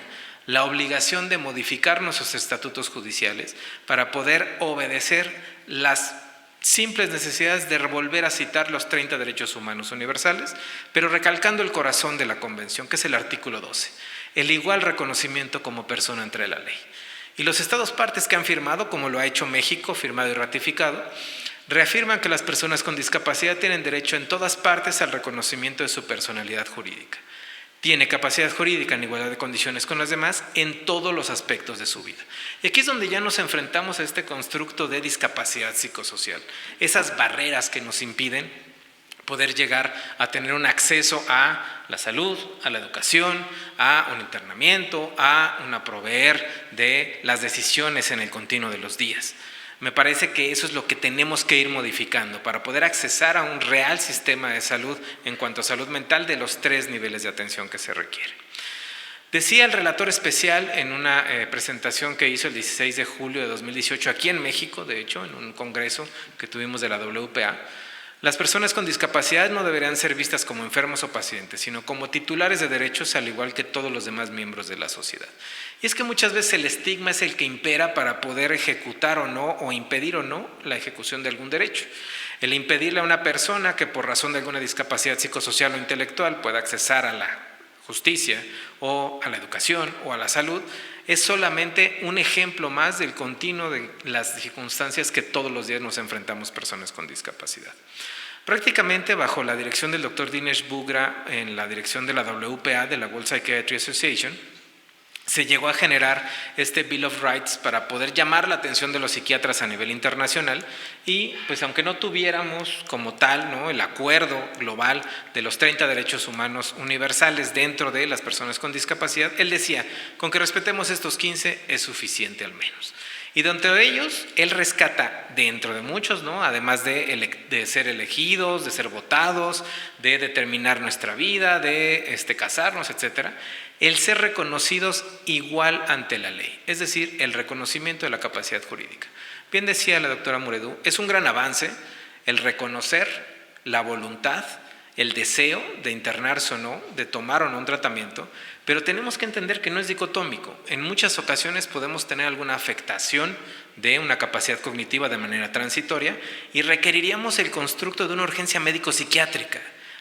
la obligación de modificar nuestros estatutos judiciales para poder obedecer las simples necesidades de volver a citar los 30 derechos humanos universales, pero recalcando el corazón de la Convención, que es el artículo 12, el igual reconocimiento como persona entre la ley. Y los estados partes que han firmado, como lo ha hecho México, firmado y ratificado, reafirman que las personas con discapacidad tienen derecho en todas partes al reconocimiento de su personalidad jurídica. Tiene capacidad jurídica en igualdad de condiciones con las demás en todos los aspectos de su vida. Y aquí es donde ya nos enfrentamos a este constructo de discapacidad psicosocial, esas barreras que nos impiden poder llegar a tener un acceso a la salud, a la educación, a un internamiento, a proveer de las decisiones en el continuo de los días. Me parece que eso es lo que tenemos que ir modificando para poder accesar a un real sistema de salud en cuanto a salud mental de los 3 niveles de atención que se requieren. Decía el relator especial en una presentación que hizo el 16 de julio de 2018 aquí en México, de hecho, en un congreso que tuvimos de la WPA, las personas con discapacidad no deberían ser vistas como enfermos o pacientes, sino como titulares de derechos al igual que todos los demás miembros de la sociedad. Y es que muchas veces el estigma es el que impera para poder ejecutar o no, o impedir o no, la ejecución de algún derecho. El impedirle a una persona que por razón de alguna discapacidad psicosocial o intelectual pueda accesar a la justicia o a la educación o a la salud es solamente un ejemplo más del continuo de las circunstancias que todos los días nos enfrentamos personas con discapacidad. Prácticamente bajo la dirección del Dr. Dinesh Bugra, en la dirección de la WPA, de la World Psychiatry Association, se llegó a generar este Bill of Rights para poder llamar la atención de los psiquiatras a nivel internacional y pues aunque no tuviéramos como tal, ¿no?, el acuerdo global de los 30 derechos humanos universales dentro de las personas con discapacidad, él decía, con que respetemos estos 15 es suficiente al menos. Y dentro de ellos, él rescata dentro de muchos, ¿no?, además de ser elegidos, de ser votados, de determinar nuestra vida, de casarnos, etcétera, el ser reconocidos igual ante la ley, es decir, el reconocimiento de la capacidad jurídica. Bien decía la doctora Muredú, es un gran avance el reconocer la voluntad, el deseo de internarse o no, de tomar o no un tratamiento, pero tenemos que entender que no es dicotómico. En muchas ocasiones podemos tener alguna afectación de una capacidad cognitiva de manera transitoria y requeriríamos el constructo de una urgencia médico-psiquiátrica.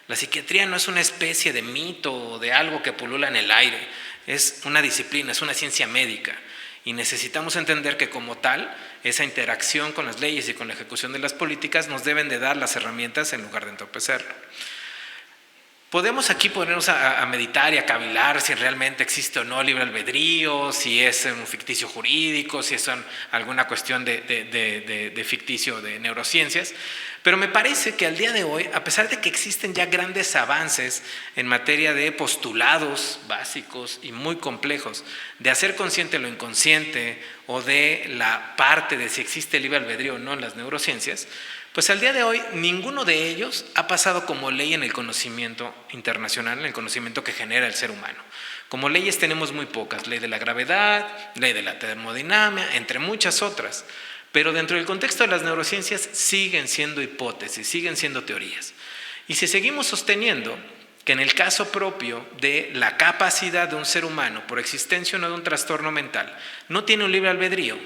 La psiquiatría no es una especie de mito o de algo que pulula en el aire, es una disciplina, es una ciencia médica y necesitamos entender que como tal, esa interacción con las leyes y con la ejecución de las políticas nos deben de dar las herramientas en lugar de entorpecerlo. Podemos aquí ponernos a meditar y a cavilar si realmente existe o no libre albedrío, si es un ficticio jurídico, si es alguna cuestión de ficticio de neurociencias, pero me parece que al día de hoy, a pesar de que existen ya grandes avances en materia de postulados básicos y muy complejos, de hacer consciente lo inconsciente o de la parte de si existe libre albedrío o no en las neurociencias, pues al día de hoy ninguno de ellos ha pasado como ley en el conocimiento internacional, en el conocimiento que genera el ser humano. Como leyes tenemos muy pocas, ley de la gravedad, ley de la termodinámica, entre muchas otras. Pero dentro del contexto de las neurociencias siguen siendo hipótesis, siguen siendo teorías. Y si seguimos sosteniendo que en el caso propio de la capacidad de un ser humano por existencia o no de un trastorno mental, no tiene un libre albedrío,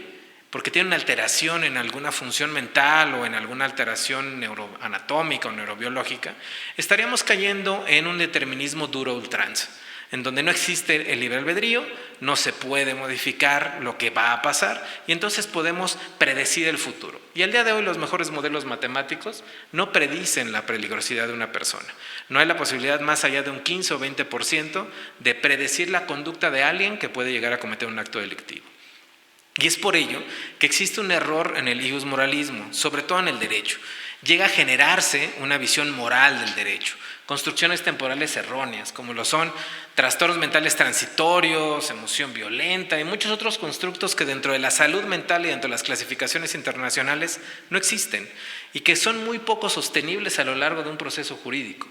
porque tiene una alteración en alguna función mental o en alguna alteración neuroanatómica o neurobiológica, estaríamos cayendo en un determinismo duro ultranza, en donde no existe el libre albedrío, no se puede modificar lo que va a pasar y entonces podemos predecir el futuro. Y al día de hoy los mejores modelos matemáticos no predicen la peligrosidad de una persona. No hay la posibilidad más allá de un 15 o 20% de predecir la conducta de alguien que puede llegar a cometer un acto delictivo. Y es por ello que existe un error en el iusmoralismo, sobre todo en el derecho. Llega a generarse una visión moral del derecho, construcciones temporales erróneas, como lo son trastornos mentales transitorios, emoción violenta y muchos otros constructos que dentro de la salud mental y dentro de las clasificaciones internacionales no existen y que son muy poco sostenibles a lo largo de un proceso jurídico.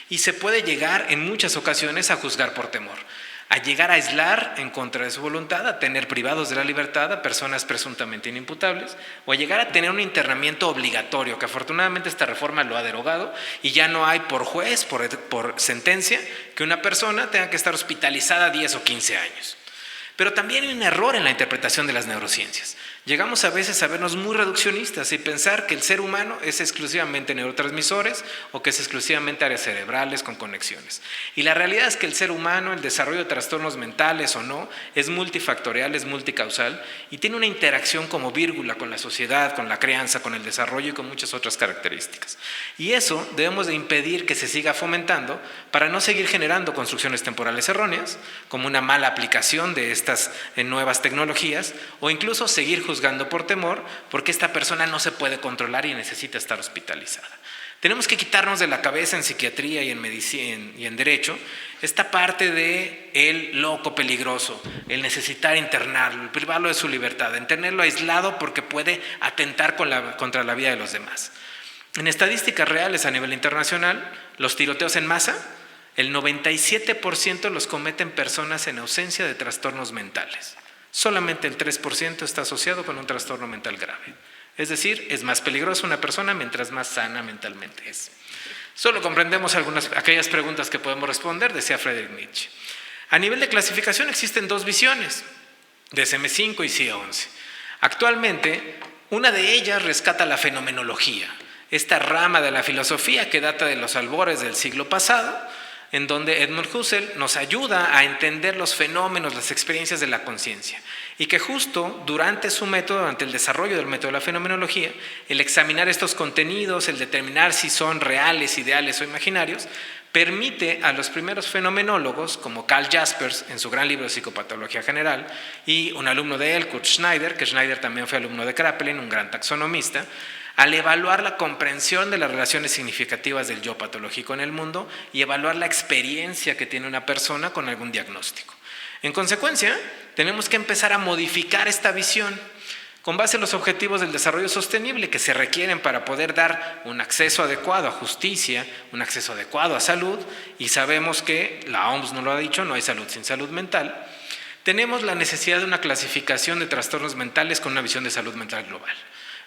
Y se puede llegar en muchas ocasiones a juzgar por temor, a llegar a aislar en contra de su voluntad, a tener privados de la libertad a personas presuntamente inimputables o a llegar a tener un internamiento obligatorio, que afortunadamente esta reforma lo ha derogado y ya no hay por juez, por sentencia, que una persona tenga que estar hospitalizada 10 o 15 años. Pero también hay un error en la interpretación de las neurociencias. Llegamos a veces a vernos muy reduccionistas y pensar que el ser humano es exclusivamente neurotransmisores o que es exclusivamente áreas cerebrales con conexiones. Y la realidad es que el ser humano, el desarrollo de trastornos mentales o no, es multifactorial, es multicausal y tiene una interacción como vírgula con la sociedad, con la crianza, con el desarrollo y con muchas otras características. Y eso debemos de impedir que se siga fomentando para no seguir generando construcciones temporales erróneas, como una mala aplicación de estas nuevas tecnologías, o incluso seguir juzgando por temor porque esta persona no se puede controlar y necesita estar hospitalizada. Tenemos que quitarnos de la cabeza en psiquiatría y en medicina y en derecho esta parte de el loco peligroso, el necesitar internarlo, el privarlo de su libertad, en tenerlo aislado porque puede atentar contra la vida de los demás. En estadísticas reales a nivel internacional, los tiroteos en masa, el 97% los cometen personas en ausencia de trastornos mentales. Solamente el 3% está asociado con un trastorno mental grave. Es decir, es más peligrosa una persona mientras más sana mentalmente es. Solo comprendemos aquellas preguntas que podemos responder, decía Friedrich Nietzsche. A nivel de clasificación existen dos visiones, DSM-5 y CIE-11. Actualmente, una de ellas rescata la fenomenología, esta rama de la filosofía que data de los albores del siglo pasado, en donde Edmund Husserl nos ayuda a entender los fenómenos, las experiencias de la conciencia, y que justo durante su método, durante el desarrollo del método de la fenomenología, el examinar estos contenidos, el determinar si son reales, ideales o imaginarios, permite a los primeros fenomenólogos, como Karl Jaspers en su gran libro de Psicopatología General, y un alumno de él, Kurt Schneider, que Schneider también fue alumno de Kraepelin, un gran taxonomista, al evaluar la comprensión de las relaciones significativas del yo patológico en el mundo y evaluar la experiencia que tiene una persona con algún diagnóstico. En consecuencia, tenemos que empezar a modificar esta visión con base en los objetivos del desarrollo sostenible que se requieren para poder dar un acceso adecuado a justicia, un acceso adecuado a salud, y sabemos que, la OMS nos lo ha dicho, no hay salud sin salud mental. Tenemos la necesidad de una clasificación de trastornos mentales con una visión de salud mental global.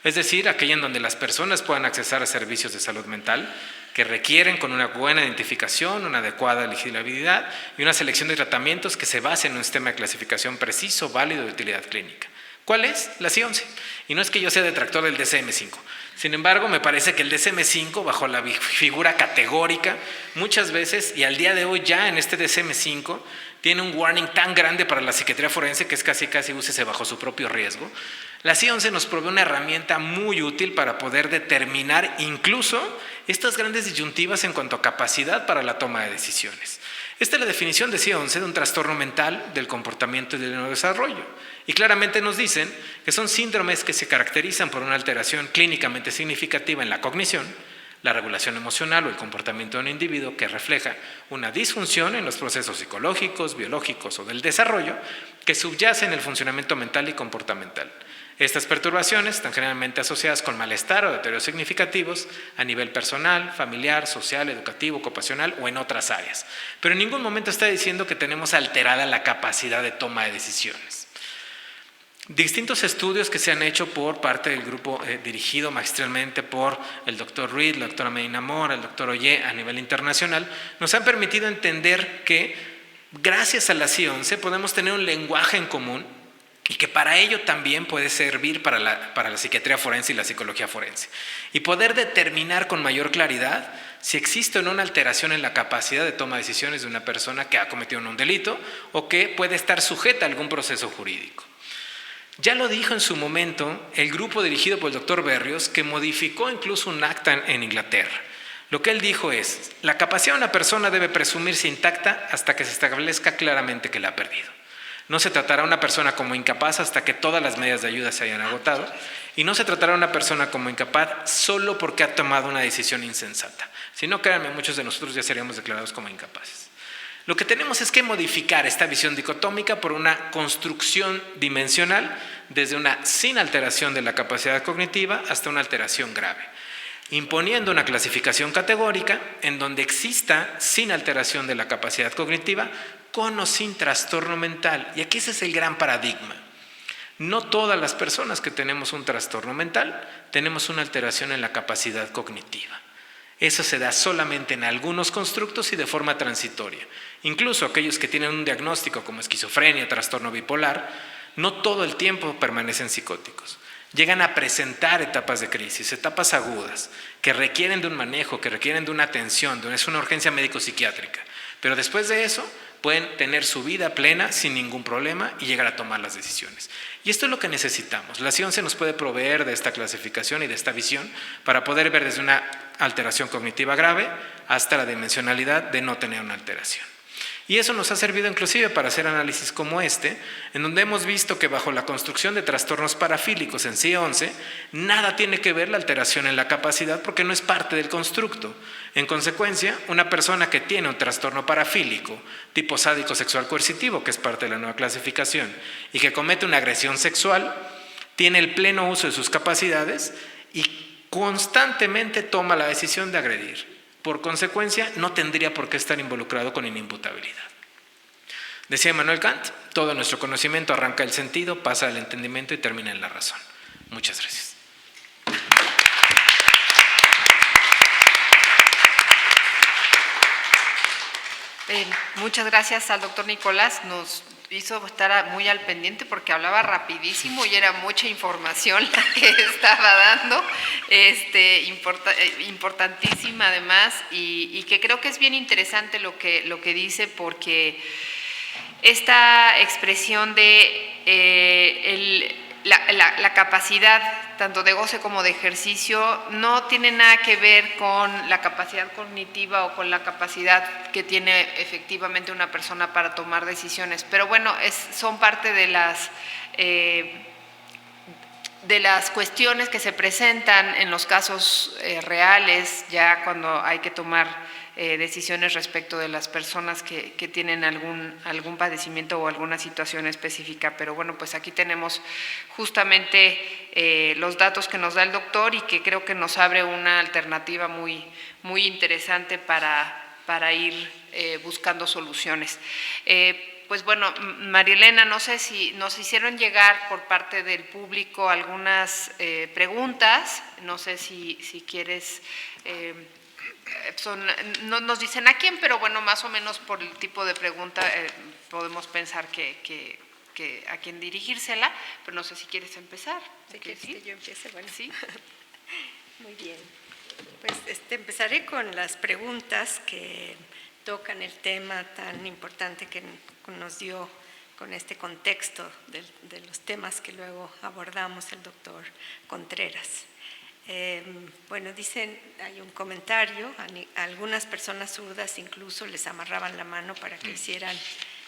Es decir, aquella en donde las personas puedan acceder a servicios de salud mental que requieren con una buena identificación, una adecuada elegibilidad y una selección de tratamientos que se basen en un sistema de clasificación preciso, válido de utilidad clínica. ¿Cuál es? La CIE-11. Y no es que yo sea detractor del DSM-5. Sin embargo, me parece que el DSM-5, bajo la figura categórica, muchas veces, y al día de hoy ya en este DSM-5, tiene un warning tan grande para la psiquiatría forense que es casi úsese bajo su propio riesgo. La CIE-11 nos provee una herramienta muy útil para poder determinar incluso estas grandes disyuntivas en cuanto a capacidad para la toma de decisiones. Esta es la definición de CIE-11 de un trastorno mental del comportamiento y del neurodesarrollo. Y claramente nos dicen que son síndromes que se caracterizan por una alteración clínicamente significativa en la cognición, la regulación emocional o el comportamiento de un individuo que refleja una disfunción en los procesos psicológicos, biológicos o del desarrollo que subyacen en el funcionamiento mental y comportamental. Estas perturbaciones están generalmente asociadas con malestar o deterioros significativos a nivel personal, familiar, social, educativo, ocupacional o en otras áreas. Pero en ningún momento está diciendo que tenemos alterada la capacidad de toma de decisiones. Distintos estudios que se han hecho por parte del grupo dirigido magistralmente por el doctor Reed, la doctora Medina Mora, el doctor Ollé a nivel internacional, nos han permitido entender que gracias a la CIE-11 podemos tener un lenguaje en común y que para ello también puede servir para la psiquiatría forense y la psicología forense. Y poder determinar con mayor claridad si existe o no una alteración en la capacidad de toma de decisiones de una persona que ha cometido un delito o que puede estar sujeta a algún proceso jurídico. Ya lo dijo en su momento el grupo dirigido por el doctor Berrios, que modificó incluso un acta en Inglaterra. Lo que él dijo es: la capacidad de una persona debe presumirse intacta hasta que se establezca claramente que la ha perdido. No se tratará a una persona como incapaz hasta que todas las medidas de ayuda se hayan agotado, y no se tratará a una persona como incapaz solo porque ha tomado una decisión insensata. Si no, créanme, muchos de nosotros ya seríamos declarados como incapaces. Lo que tenemos es que modificar esta visión dicotómica por una construcción dimensional, desde una sin alteración de la capacidad cognitiva hasta una alteración grave, imponiendo una clasificación categórica en donde exista sin alteración de la capacidad cognitiva, con o sin trastorno mental. Y aquí ese es el gran paradigma. No todas las personas que tenemos un trastorno mental tenemos una alteración en la capacidad cognitiva. Eso se da solamente en algunos constructos y de forma transitoria. Incluso aquellos que tienen un diagnóstico como esquizofrenia, trastorno bipolar, no todo el tiempo permanecen psicóticos. Llegan a presentar etapas de crisis, etapas agudas, que requieren de un manejo, que requieren de una atención, es una urgencia médico-psiquiátrica. Pero después de eso pueden tener su vida plena sin ningún problema y llegar a tomar las decisiones. Y esto es lo que necesitamos. La ciencia nos puede proveer de esta clasificación y de esta visión para poder ver desde una alteración cognitiva grave hasta la dimensionalidad de no tener una alteración. Y eso nos ha servido inclusive para hacer análisis como este, en donde hemos visto que bajo la construcción de trastornos parafílicos en CIE-11, nada tiene que ver la alteración en la capacidad porque no es parte del constructo. En consecuencia, una persona que tiene un trastorno parafílico, tipo sádico sexual coercitivo, que es parte de la nueva clasificación, y que comete una agresión sexual, tiene el pleno uso de sus capacidades y constantemente toma la decisión de agredir. Por consecuencia, no tendría por qué estar involucrado con inimputabilidad. Decía Immanuel Kant, todo nuestro conocimiento arranca del sentido, pasa al entendimiento y termina en la razón. Muchas gracias. Muchas gracias al doctor Nicolás. Nos hizo estar muy al pendiente porque hablaba rapidísimo y era mucha información la que estaba dando, importantísima además, y que creo que es bien interesante lo que dice, porque esta expresión de la capacidad tanto de goce como de ejercicio no tiene nada que ver con la capacidad cognitiva o con la capacidad que tiene efectivamente una persona para tomar decisiones. Pero bueno, son parte de las cuestiones que se presentan en los casos reales, ya cuando hay que tomar decisiones respecto de las personas que tienen algún padecimiento o alguna situación específica. Pero bueno, pues aquí tenemos justamente los datos que nos da el doctor y que creo que nos abre una alternativa muy, muy interesante para ir buscando soluciones. Pues bueno, María Elena, no sé si nos hicieron llegar por parte del público algunas preguntas, no sé si quieres, no nos dicen a quién, pero bueno, más o menos por el tipo de pregunta podemos pensar que a quién dirigírsela, pero no sé si quieres empezar. Si quieres que yo empiece, bueno. Sí. Muy bien. Pues empezaré con las preguntas que tocan el tema tan importante que nos dio con este contexto de los temas que luego abordamos el doctor Contreras. Bueno, dicen, hay un comentario, a algunas personas zurdas incluso les amarraban la mano para que hicieran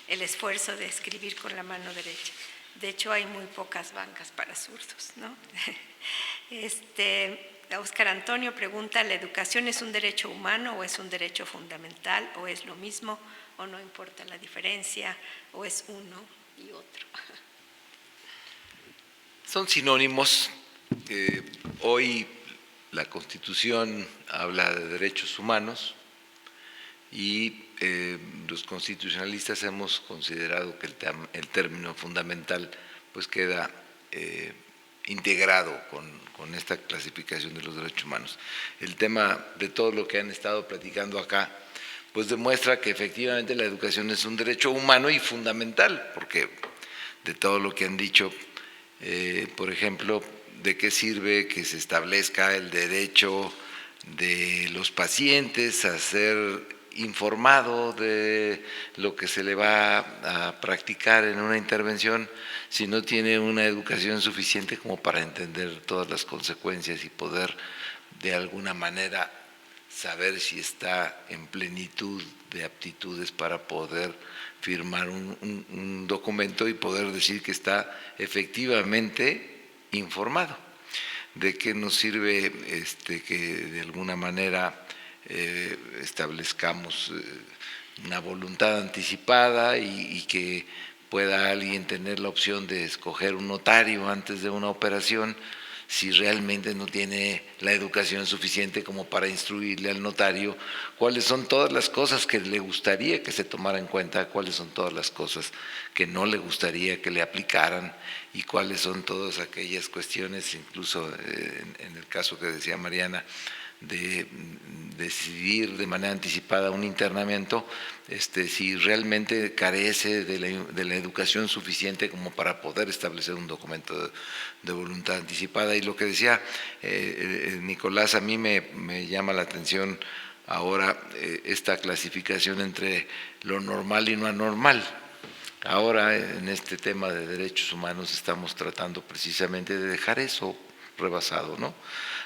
el esfuerzo de escribir con la mano derecha. De hecho, hay muy pocas bancas para zurdos, ¿no? Óscar Antonio pregunta, ¿la educación es un derecho humano o es un derecho fundamental o es lo mismo o no importa la diferencia o es uno y otro? Son sinónimos. Hoy la Constitución habla de derechos humanos y los constitucionalistas hemos considerado que el término fundamental pues queda integrado con esta clasificación de los derechos humanos. El tema de todo lo que han estado platicando acá pues demuestra que efectivamente la educación es un derecho humano y fundamental, porque de todo lo que han dicho, por ejemplo, ¿de qué sirve que se establezca el derecho de los pacientes a ser informado de lo que se le va a practicar en una intervención si no tiene una educación suficiente como para entender todas las consecuencias y poder de alguna manera saber si está en plenitud de aptitudes para poder firmar un documento y poder decir que está efectivamente informado? ¿De qué nos sirve que de alguna manera establezcamos una voluntad anticipada y que pueda alguien tener la opción de escoger un notario antes de una operación si realmente no tiene la educación suficiente como para instruirle al notario cuáles son todas las cosas que le gustaría que se tomara en cuenta, cuáles son todas las cosas que no le gustaría que le aplicaran y cuáles son todas aquellas cuestiones, incluso en el caso que decía Mariana, decidir de manera anticipada un internamiento, si realmente carece de la educación suficiente como para poder establecer un documento de voluntad anticipada. Y lo que decía Nicolás, a mí me llama la atención ahora esta clasificación entre lo normal y lo anormal. Ahora, en este tema de derechos humanos, estamos tratando precisamente de dejar eso rebasado, ¿no?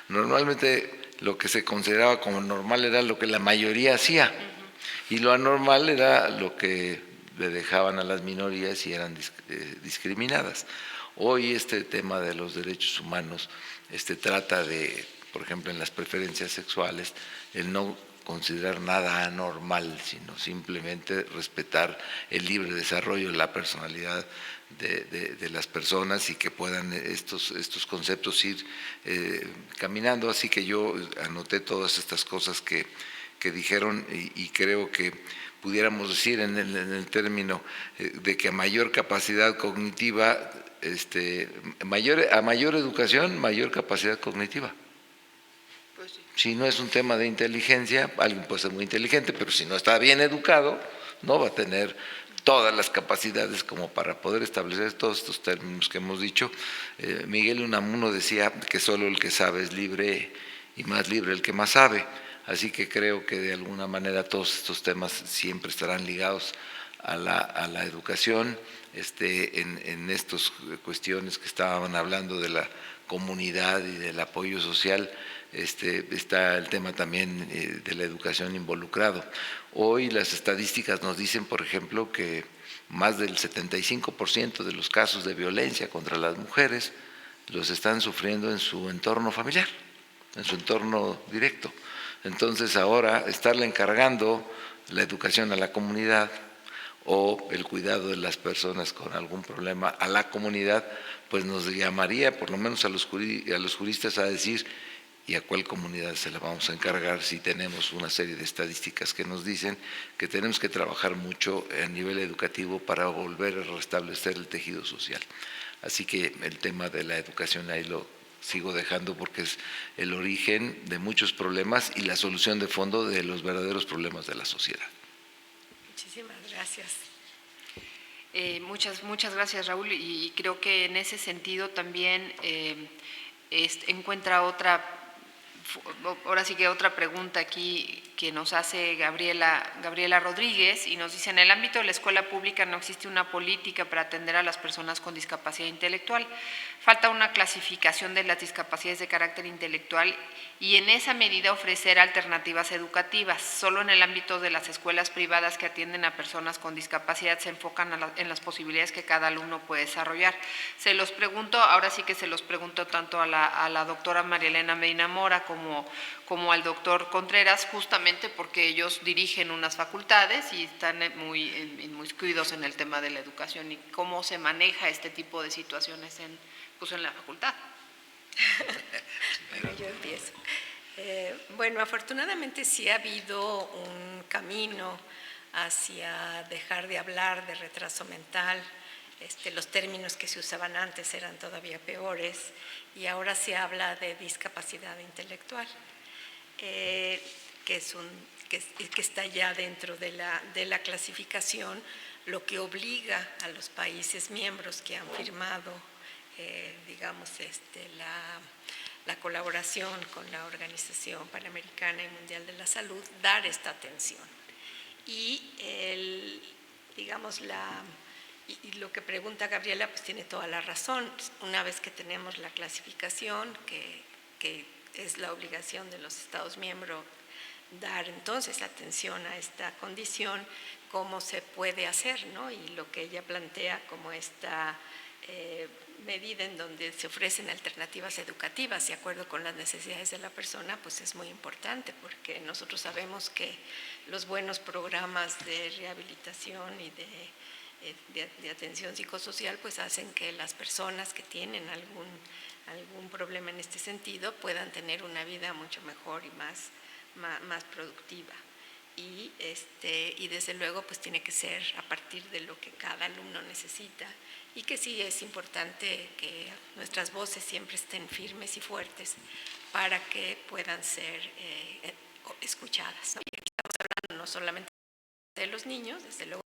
Normalmente lo que se consideraba como normal era lo que la mayoría hacía, y lo anormal era lo que le dejaban a las minorías y eran discriminadas. Hoy este tema de los derechos humanos trata de, por ejemplo, en las preferencias sexuales, el no considerar nada anormal, sino simplemente respetar el libre desarrollo de la personalidad de las personas y que puedan estos conceptos ir caminando. Así que yo anoté todas estas cosas que dijeron y creo que pudiéramos decir en el término de que a mayor capacidad cognitiva, a mayor educación, mayor capacidad cognitiva. Si no es un tema de inteligencia, alguien puede ser muy inteligente, pero si no está bien educado, no va a tener todas las capacidades como para poder establecer todos estos términos que hemos dicho. Miguel Unamuno decía que solo el que sabe es libre y más libre el que más sabe. Así que creo que de alguna manera todos estos temas siempre estarán ligados a la educación. En estas cuestiones que estaban hablando de la comunidad y del apoyo social, está el tema también de la educación involucrado. Hoy las estadísticas nos dicen, por ejemplo, que más del 75% de los casos de violencia contra las mujeres los están sufriendo en su entorno familiar, en su entorno directo. Entonces ahora estarle encargando la educación a la comunidad o el cuidado de las personas con algún problema a la comunidad, pues nos llamaría por lo menos a los juristas a decir ¿y a cuál comunidad se la vamos a encargar? Si tenemos una serie de estadísticas que nos dicen que tenemos que trabajar mucho a nivel educativo para volver a restablecer el tejido social. Así que el tema de la educación ahí lo sigo dejando porque es el origen de muchos problemas y la solución de fondo de los verdaderos problemas de la sociedad. Muchísimas gracias. Muchas gracias, Raúl, y creo que en ese sentido también encuentra ahora sí que otra pregunta aquí que nos hace Gabriela Rodríguez, y nos dice: en el ámbito de la escuela pública no existe una política para atender a las personas con discapacidad intelectual. Falta una clasificación de las discapacidades de carácter intelectual y en esa medida ofrecer alternativas educativas. Solo en el ámbito de las escuelas privadas que atienden a personas con discapacidad se enfocan en las posibilidades que cada alumno puede desarrollar. Se los pregunto, ahora sí que se los pregunto tanto a la doctora María Elena Medina Mora como al doctor Contreras, justamente porque ellos dirigen unas facultades y están muy inmiscuidos en el tema de la educación y cómo se maneja este tipo de situaciones en la facultad. Bueno, yo empiezo. Bueno, afortunadamente sí ha habido un camino hacia dejar de hablar de retraso mental. Los términos que se usaban antes eran todavía peores y ahora se habla de discapacidad intelectual, que está ya dentro de la clasificación, lo que obliga a los países miembros que han firmado digamos, la colaboración con la Organización Panamericana y Mundial de la Salud, dar esta atención. Y y lo que pregunta Gabriela, pues tiene toda la razón. Una vez que tenemos la clasificación, que es la obligación de los Estados miembros, dar entonces atención a esta condición, cómo se puede hacer, ¿no? Y lo que ella plantea como esta medida en donde se ofrecen alternativas educativas de acuerdo con las necesidades de la persona, pues es muy importante, porque nosotros sabemos que los buenos programas de rehabilitación y de atención psicosocial pues hacen que las personas que tienen algún problema en este sentido puedan tener una vida mucho mejor y más productiva. Y desde luego pues tiene que ser a partir de lo que cada alumno necesita, y que sí es importante que nuestras voces siempre estén firmes y fuertes para que puedan ser escuchadas, ¿no? Y aquí estamos hablando no solamente de los niños, desde luego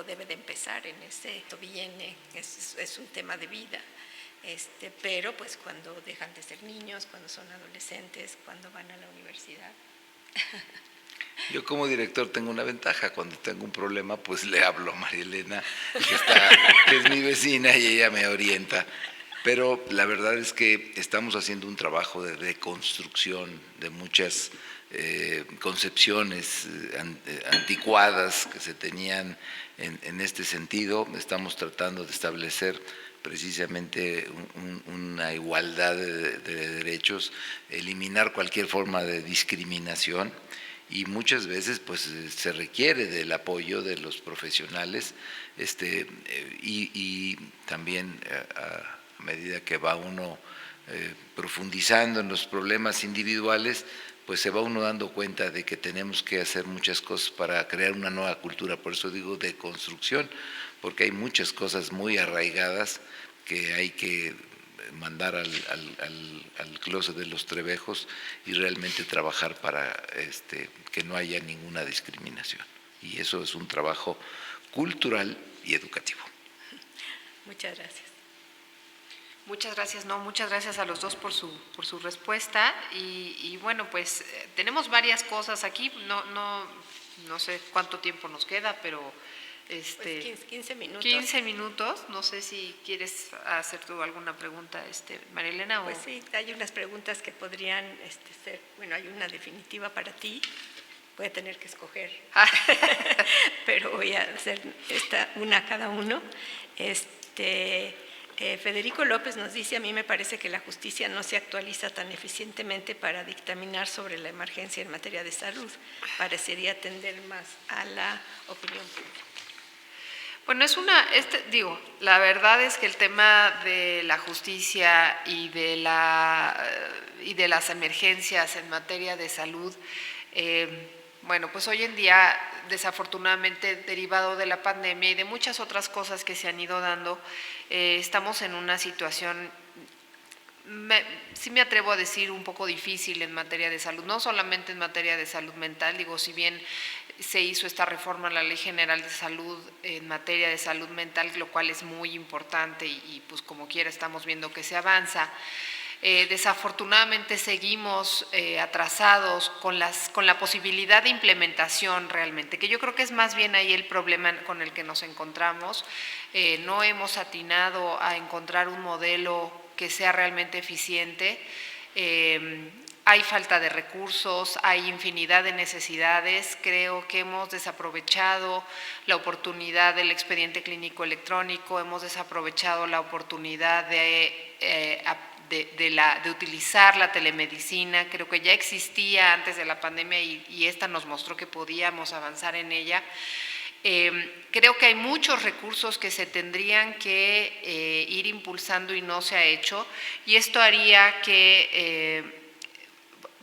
debe de empezar en ese, esto viene, es un tema de vida, pero pues cuando dejan de ser niños, cuando son adolescentes, cuando van a la universidad. Yo como director tengo una ventaja, cuando tengo un problema pues le hablo a María Elena, que es mi vecina y ella me orienta. Pero la verdad es que estamos haciendo un trabajo de deconstrucción de muchas concepciones anticuadas que se tenían en este sentido. Estamos tratando de establecer precisamente una igualdad de derechos, eliminar cualquier forma de discriminación, y muchas veces pues se requiere del apoyo de los profesionales, y también a medida que va uno profundizando en los problemas individuales, pues se va uno dando cuenta de que tenemos que hacer muchas cosas para crear una nueva cultura. Por eso digo de construcción, porque hay muchas cosas muy arraigadas que hay que mandar al closet de los trebejos y realmente trabajar para que no haya ninguna discriminación. Y eso es un trabajo cultural y educativo. Muchas gracias. Muchas gracias, muchas gracias a los dos por su respuesta. Y bueno, pues tenemos varias cosas aquí, no sé cuánto tiempo nos queda, pero Pues 15 minutos. 15 minutos, no sé si quieres hacer tú alguna pregunta, María Elena. Pues sí, hay unas preguntas que podrían ser, bueno, hay una definitiva para ti, voy a tener que escoger, pero voy a hacer una a cada uno. Federico López nos dice: a mí me parece que la justicia no se actualiza tan eficientemente para dictaminar sobre la emergencia en materia de salud. Parecería atender más a la opinión pública. Bueno, la verdad es que el tema de la justicia y de las emergencias en materia de salud, bueno, pues hoy en día, desafortunadamente, derivado de la pandemia y de muchas otras cosas que se han ido dando, estamos en una situación, sí me atrevo a decir, un poco difícil en materia de salud, no solamente en materia de salud mental. Si bien se hizo esta reforma a la Ley General de Salud en materia de salud mental, lo cual es muy importante y pues como quiera estamos viendo que se avanza. Desafortunadamente seguimos atrasados con la posibilidad de implementación realmente, que yo creo que es más bien ahí el problema con el que nos encontramos. No hemos atinado a encontrar un modelo que sea realmente eficiente. Hay falta de recursos, hay infinidad de necesidades. Creo que hemos desaprovechado la oportunidad del expediente clínico electrónico, hemos desaprovechado la oportunidad de utilizar la telemedicina. Creo que ya existía antes de la pandemia y esta nos mostró que podíamos avanzar en ella. Creo que hay muchos recursos que se tendrían que ir impulsando y no se ha hecho, y esto haría que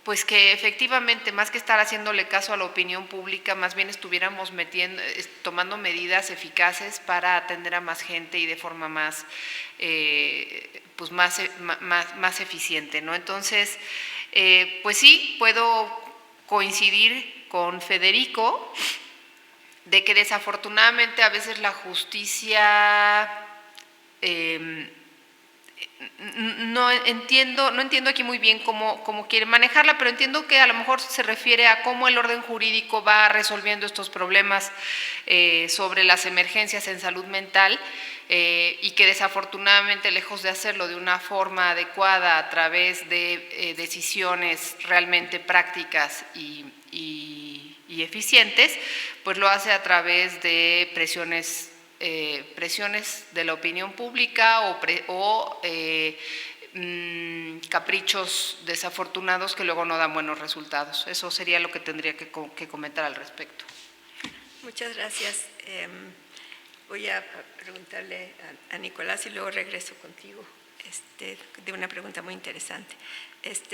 pues que efectivamente, más que estar haciéndole caso a la opinión pública, más bien estuviéramos tomando medidas eficaces para atender a más gente y de forma más eficiente, ¿no? Entonces, pues sí, puedo coincidir con Federico de que desafortunadamente a veces la justicia no entiendo aquí muy bien cómo quiere manejarla, pero entiendo que a lo mejor se refiere a cómo el orden jurídico va resolviendo estos problemas sobre las emergencias en salud mental, y que desafortunadamente, lejos de hacerlo de una forma adecuada a través de decisiones realmente prácticas y eficientes, pues lo hace a través de presiones de la opinión pública o caprichos desafortunados que luego no dan buenos resultados. Eso sería lo que tendría que comentar al respecto. Muchas gracias. Voy a preguntarle a Nicolás y luego regreso contigo de una pregunta muy interesante.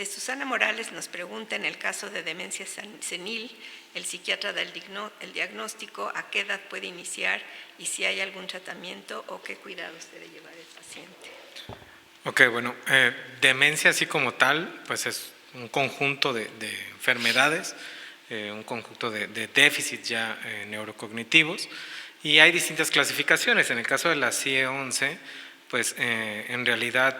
Susana Morales nos pregunta: en el caso de demencia senil, el psiquiatra da el diagnóstico, ¿a qué edad puede iniciar y si hay algún tratamiento o qué cuidados debe llevar el paciente? Ok, bueno, demencia así como tal, pues es un conjunto de enfermedades, un conjunto de déficits ya neurocognitivos, y hay distintas clasificaciones. En el caso de la CIE-11, pues en realidad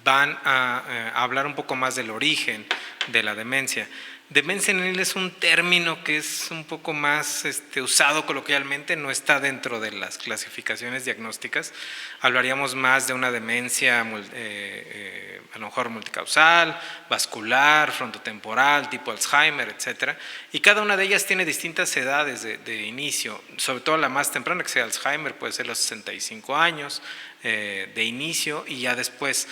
van a hablar un poco más del origen de la demencia. Demencia senil es un término que es un poco más usado coloquialmente, no está dentro de las clasificaciones diagnósticas. Hablaríamos más de una demencia a lo mejor multicausal, vascular, frontotemporal, tipo Alzheimer, etc. Y cada una de ellas tiene distintas edades de inicio, sobre todo la más temprana, que sea Alzheimer, puede ser los 65 años, de inicio, y ya después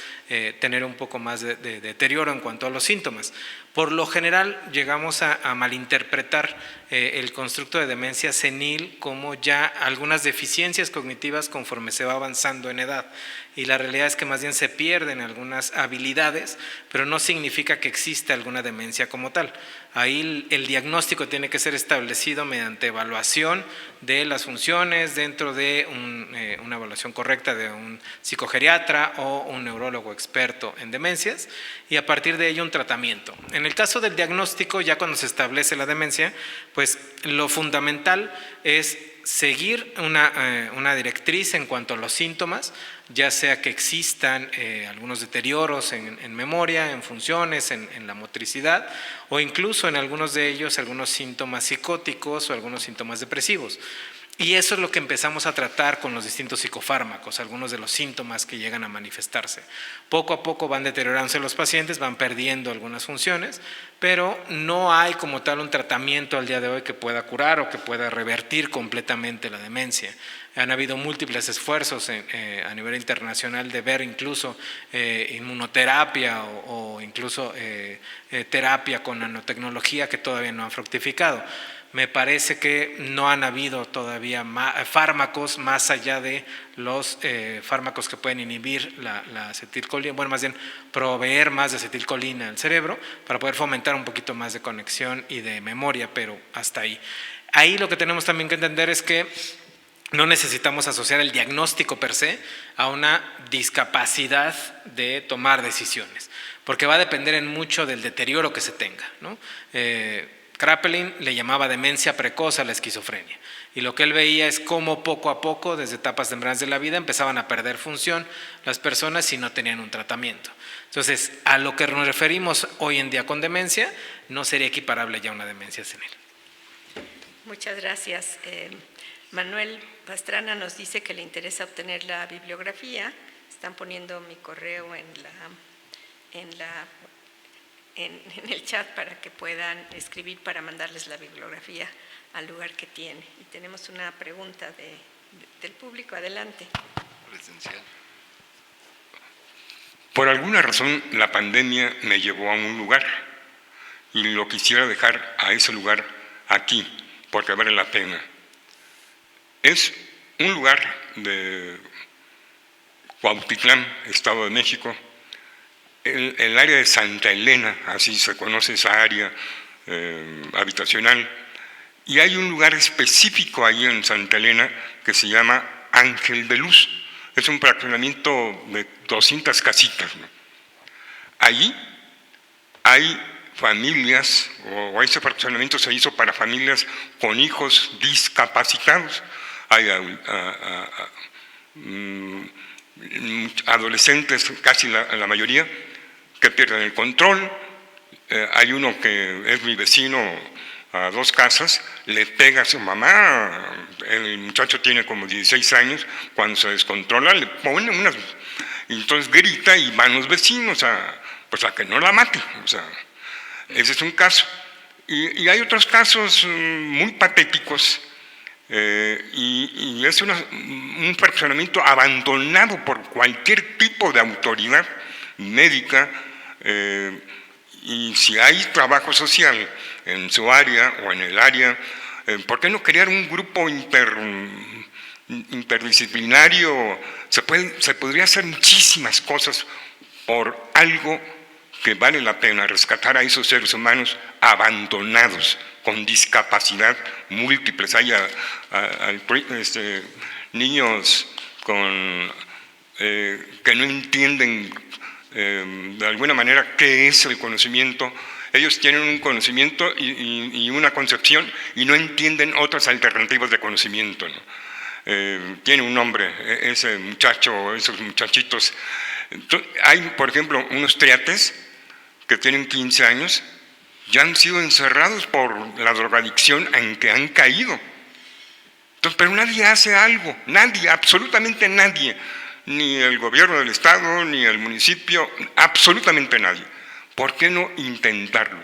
tener un poco más de deterioro en cuanto a los síntomas. Por lo general llegamos a malinterpretar el constructo de demencia senil como ya algunas deficiencias cognitivas conforme se va avanzando en edad, y la realidad es que más bien se pierden algunas habilidades, pero no significa que exista alguna demencia como tal. Ahí el diagnóstico tiene que ser establecido mediante evaluación de las funciones dentro de una evaluación correcta de un psicogeriatra o un neurólogo experto en demencias, y a partir de ello un tratamiento. En el caso del diagnóstico, ya cuando se establece la demencia, pues lo fundamental es seguir una directriz en cuanto a los síntomas, ya sea que existan algunos deterioros en memoria, en funciones, en la motricidad, o incluso en algunos de ellos algunos síntomas psicóticos o algunos síntomas depresivos. Y eso es lo que empezamos a tratar con los distintos psicofármacos, algunos de los síntomas que llegan a manifestarse. Poco a poco van deteriorándose los pacientes, van perdiendo algunas funciones, pero no hay como tal un tratamiento al día de hoy que pueda curar o que pueda revertir completamente la demencia. Han habido múltiples esfuerzos a nivel internacional de ver incluso inmunoterapia o incluso terapia con nanotecnología que todavía no han fructificado. Me parece que no han habido todavía fármacos más allá de los fármacos que pueden inhibir la acetilcolina, bueno, más bien proveer más de acetilcolina al cerebro para poder fomentar un poquito más de conexión y de memoria, pero hasta ahí. Ahí lo que tenemos también que entender es que no necesitamos asociar el diagnóstico per se a una discapacidad de tomar decisiones, porque va a depender en mucho del deterioro que se tenga, ¿no? Kraepelin le llamaba demencia precoz a la esquizofrenia, y lo que él veía es cómo poco a poco, desde etapas tempranas de la vida, empezaban a perder función las personas si no tenían un tratamiento. Entonces, a lo que nos referimos hoy en día con demencia, no sería equiparable ya a una demencia senil. Muchas gracias. Manuel Pastrana nos dice que le interesa obtener la bibliografía. Están poniendo mi correo en el chat para que puedan escribir para mandarles la bibliografía al lugar que tiene. Y tenemos una pregunta del público. Adelante. Presencial. Por alguna razón la pandemia me llevó a un lugar y lo quisiera dejar a ese lugar aquí, porque vale la pena. Es un lugar de Cuautitlán, Estado de México, el área de Santa Elena, así se conoce esa área habitacional, y hay un lugar específico ahí en Santa Elena que se llama Ángel de Luz. Es un fraccionamiento de 200 casitas, ¿no? Allí hay familias, o ese fraccionamiento se hizo para familias con hijos discapacitados. Hay adolescentes, casi la mayoría, que pierden el control. Hay uno que es mi vecino a 2 casas, le pega a su mamá, el muchacho tiene como 16 años, cuando se descontrola le pone unas, y entonces grita y van los vecinos a que no la maten. O sea, ese es un caso. Y hay otros casos muy patéticos, y es un fraccionamiento abandonado por cualquier tipo de autoridad médica, y si hay trabajo social en su área o en el área, ¿por qué no crear un grupo interdisciplinario? Se podría hacer muchísimas cosas por algo que vale la pena, rescatar a esos seres humanos abandonados, con discapacidad múltiples. Hay niños con que no entienden de alguna manera qué es el conocimiento. Ellos tienen un conocimiento y una concepción y no entienden otras alternativas de conocimiento, ¿no? Tiene un nombre, ese muchacho, esos muchachitos. Hay, por ejemplo, unos triates que tienen 15 años, ya han sido encerrados por la drogadicción en que han caído. Entonces, pero nadie hace algo, nadie, absolutamente nadie, ni el gobierno del estado, ni el municipio, absolutamente nadie. ¿Por qué no intentarlo?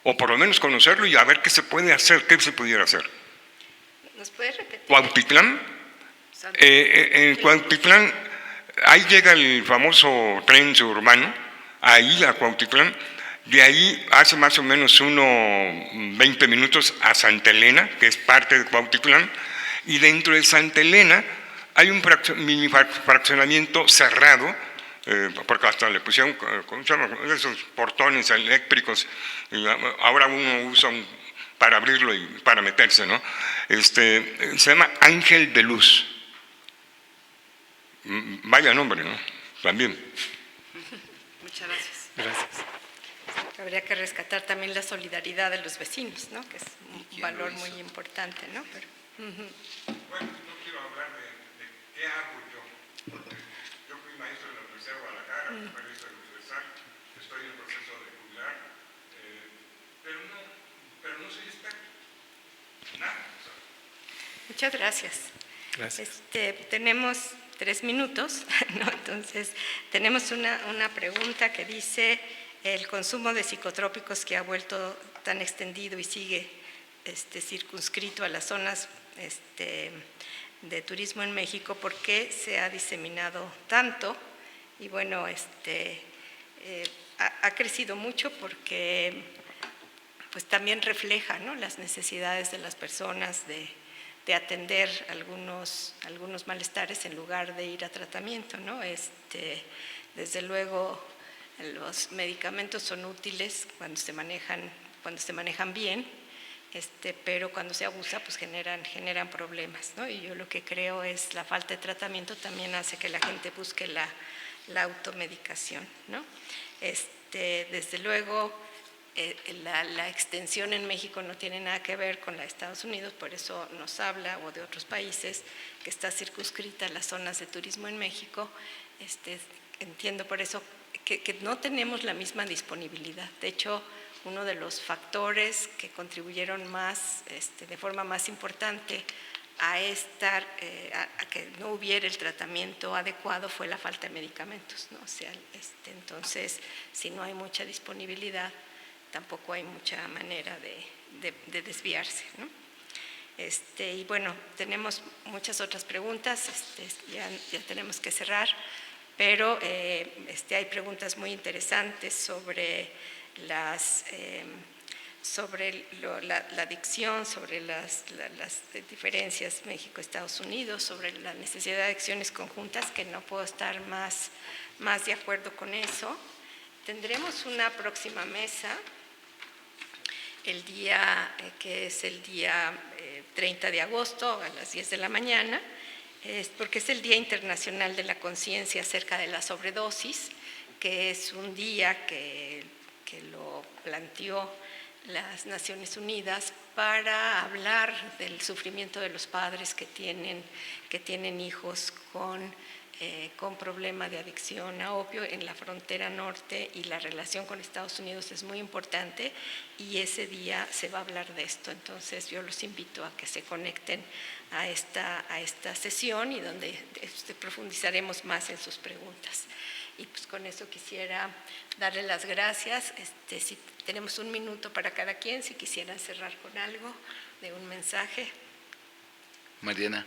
O por lo menos conocerlo y a ver qué se puede hacer, qué se pudiera hacer. ¿Nos puede repetir? Cuautitlán, en Cuautitlán, ahí llega el famoso tren suburbano, ahí a Cuautitlán, de ahí hace más o menos unos 20 minutos a Santa Elena, que es parte de Cuautitlán, y dentro de Santa Elena hay un mini fraccionamiento cerrado, porque hasta le pusieron, ¿cómo se llama?, esos portones eléctricos, y ahora uno usa para abrirlo y para meterse, ¿no? Se llama Ángel de Luz. Vaya nombre, ¿no? También. Muchas gracias. Gracias. Habría que rescatar también la solidaridad de los vecinos, ¿no? Que es un valor muy importante, ¿no? Pero, Bueno, no quiero hablar de qué hago yo, porque yo fui maestro de la Universidad de Guadalajara, fui maestro de la Universal, estoy en el proceso de jubilar, pero no soy experto. Nada. muchas gracias. Gracias. Tenemos 3 minutos, ¿no? Entonces, tenemos una pregunta que dice: el consumo de psicotrópicos que ha vuelto tan extendido y sigue circunscrito a las zonas de turismo en México, ¿por qué se ha diseminado tanto? Y bueno, ha crecido mucho porque pues también refleja, ¿no?, las necesidades de las personas de atender algunos malestares en lugar de ir a tratamiento, ¿no? Desde luego, los medicamentos son útiles cuando se manejan bien, pero cuando se abusa, pues generan problemas, ¿no? Y yo lo que creo es la falta de tratamiento también hace que la gente busque la automedicación, ¿no? Desde luego, la extensión en México no tiene nada que ver con la de Estados Unidos, por eso nos habla, o de otros países, que está circunscrita a las zonas de turismo en México. Entiendo por eso que no tenemos la misma disponibilidad. De hecho, uno de los factores que contribuyeron más, de forma más importante a que no hubiera el tratamiento adecuado fue la falta de medicamentos, ¿no? O sea, entonces, si no hay mucha disponibilidad, tampoco hay mucha manera de desviarse, ¿no? Y bueno, tenemos muchas otras preguntas, ya tenemos que cerrar, pero hay preguntas muy interesantes sobre la adicción, sobre las diferencias México-Estados Unidos, sobre la necesidad de acciones conjuntas, que no puedo estar más de acuerdo con eso. Tendremos una próxima mesa que es el día 30 de agosto a las 10 de la mañana, porque es el Día Internacional de la Conciencia acerca de la sobredosis, que es un día que lo planteó las Naciones Unidas para hablar del sufrimiento de los padres que tienen hijos con problema de adicción a opio en la frontera norte, y la relación con Estados Unidos es muy importante, y ese día se va a hablar de esto. Entonces yo los invito a que se conecten a esta sesión, y donde profundizaremos más en sus preguntas. Y pues con eso quisiera darle las gracias. Si tenemos 1 minuto para cada quien, si quisieran cerrar con algo, de un mensaje. Mariana.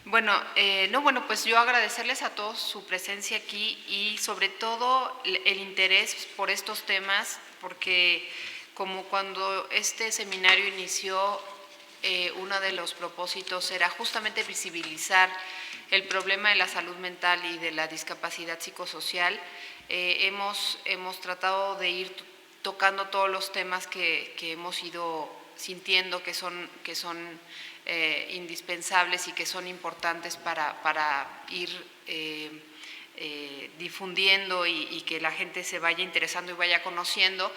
Bueno, pues yo agradecerles a todos su presencia aquí, y sobre todo el interés por estos temas, porque como cuando este seminario inició, uno de los propósitos era justamente visibilizar el problema de la salud mental y de la discapacidad psicosocial. Hemos tratado de ir tocando todos los temas que hemos ido sintiendo que son indispensables y que son importantes para ir difundiendo y que la gente se vaya interesando y vaya conociendo.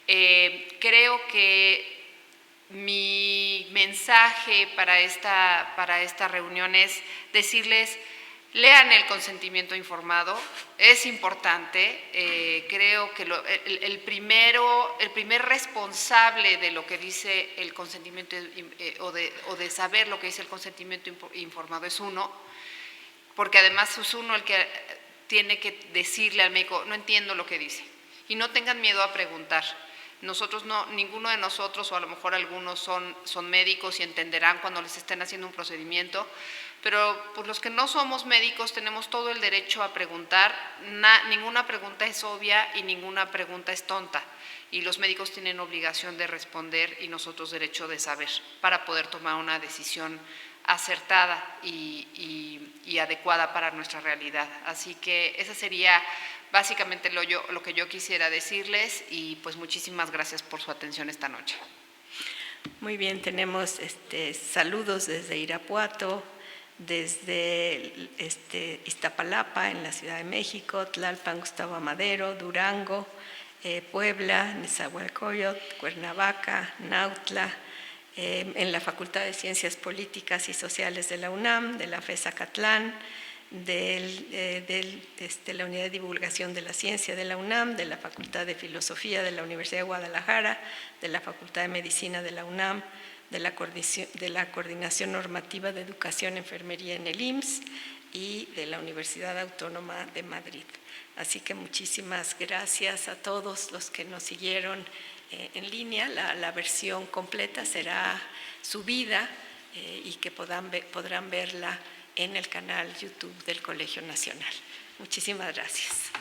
Creo que mi mensaje para esta reunión es decirles: lean el consentimiento informado, es importante. Creo que el primer responsable de lo que dice el consentimiento o de saber lo que dice el consentimiento informado es uno, porque además es uno el que tiene que decirle al médico: no entiendo lo que dice. Y no tengan miedo a preguntar. Nosotros ninguno de nosotros, o a lo mejor algunos son médicos y entenderán cuando les estén haciendo un procedimiento, pero pues los que no somos médicos tenemos todo el derecho a preguntar. Ninguna pregunta es obvia y ninguna pregunta es tonta, y los médicos tienen obligación de responder y nosotros derecho de saber para poder tomar una decisión acertada y adecuada para nuestra realidad. Así que esa sería básicamente lo que yo quisiera decirles, y pues muchísimas gracias por su atención esta noche. Muy bien, tenemos saludos desde Irapuato, desde Iztapalapa, en la Ciudad de México, Tlalpan, Gustavo Amadero, Durango, Puebla, Nezahualcóyotl, Cuernavaca, Nautla, en la Facultad de Ciencias Políticas y Sociales de la UNAM, de la FES Acatlán, de la Unidad de Divulgación de la Ciencia de la UNAM, de la Facultad de Filosofía de la Universidad de Guadalajara, de la Facultad de Medicina de la UNAM, de la Coordinación Normativa de Educación e Enfermería en el IMSS y de la Universidad Autónoma de Madrid. Así que muchísimas gracias a todos los que nos siguieron en línea. La versión completa será subida y que podrán verla en el canal YouTube del Colegio Nacional. Muchísimas gracias.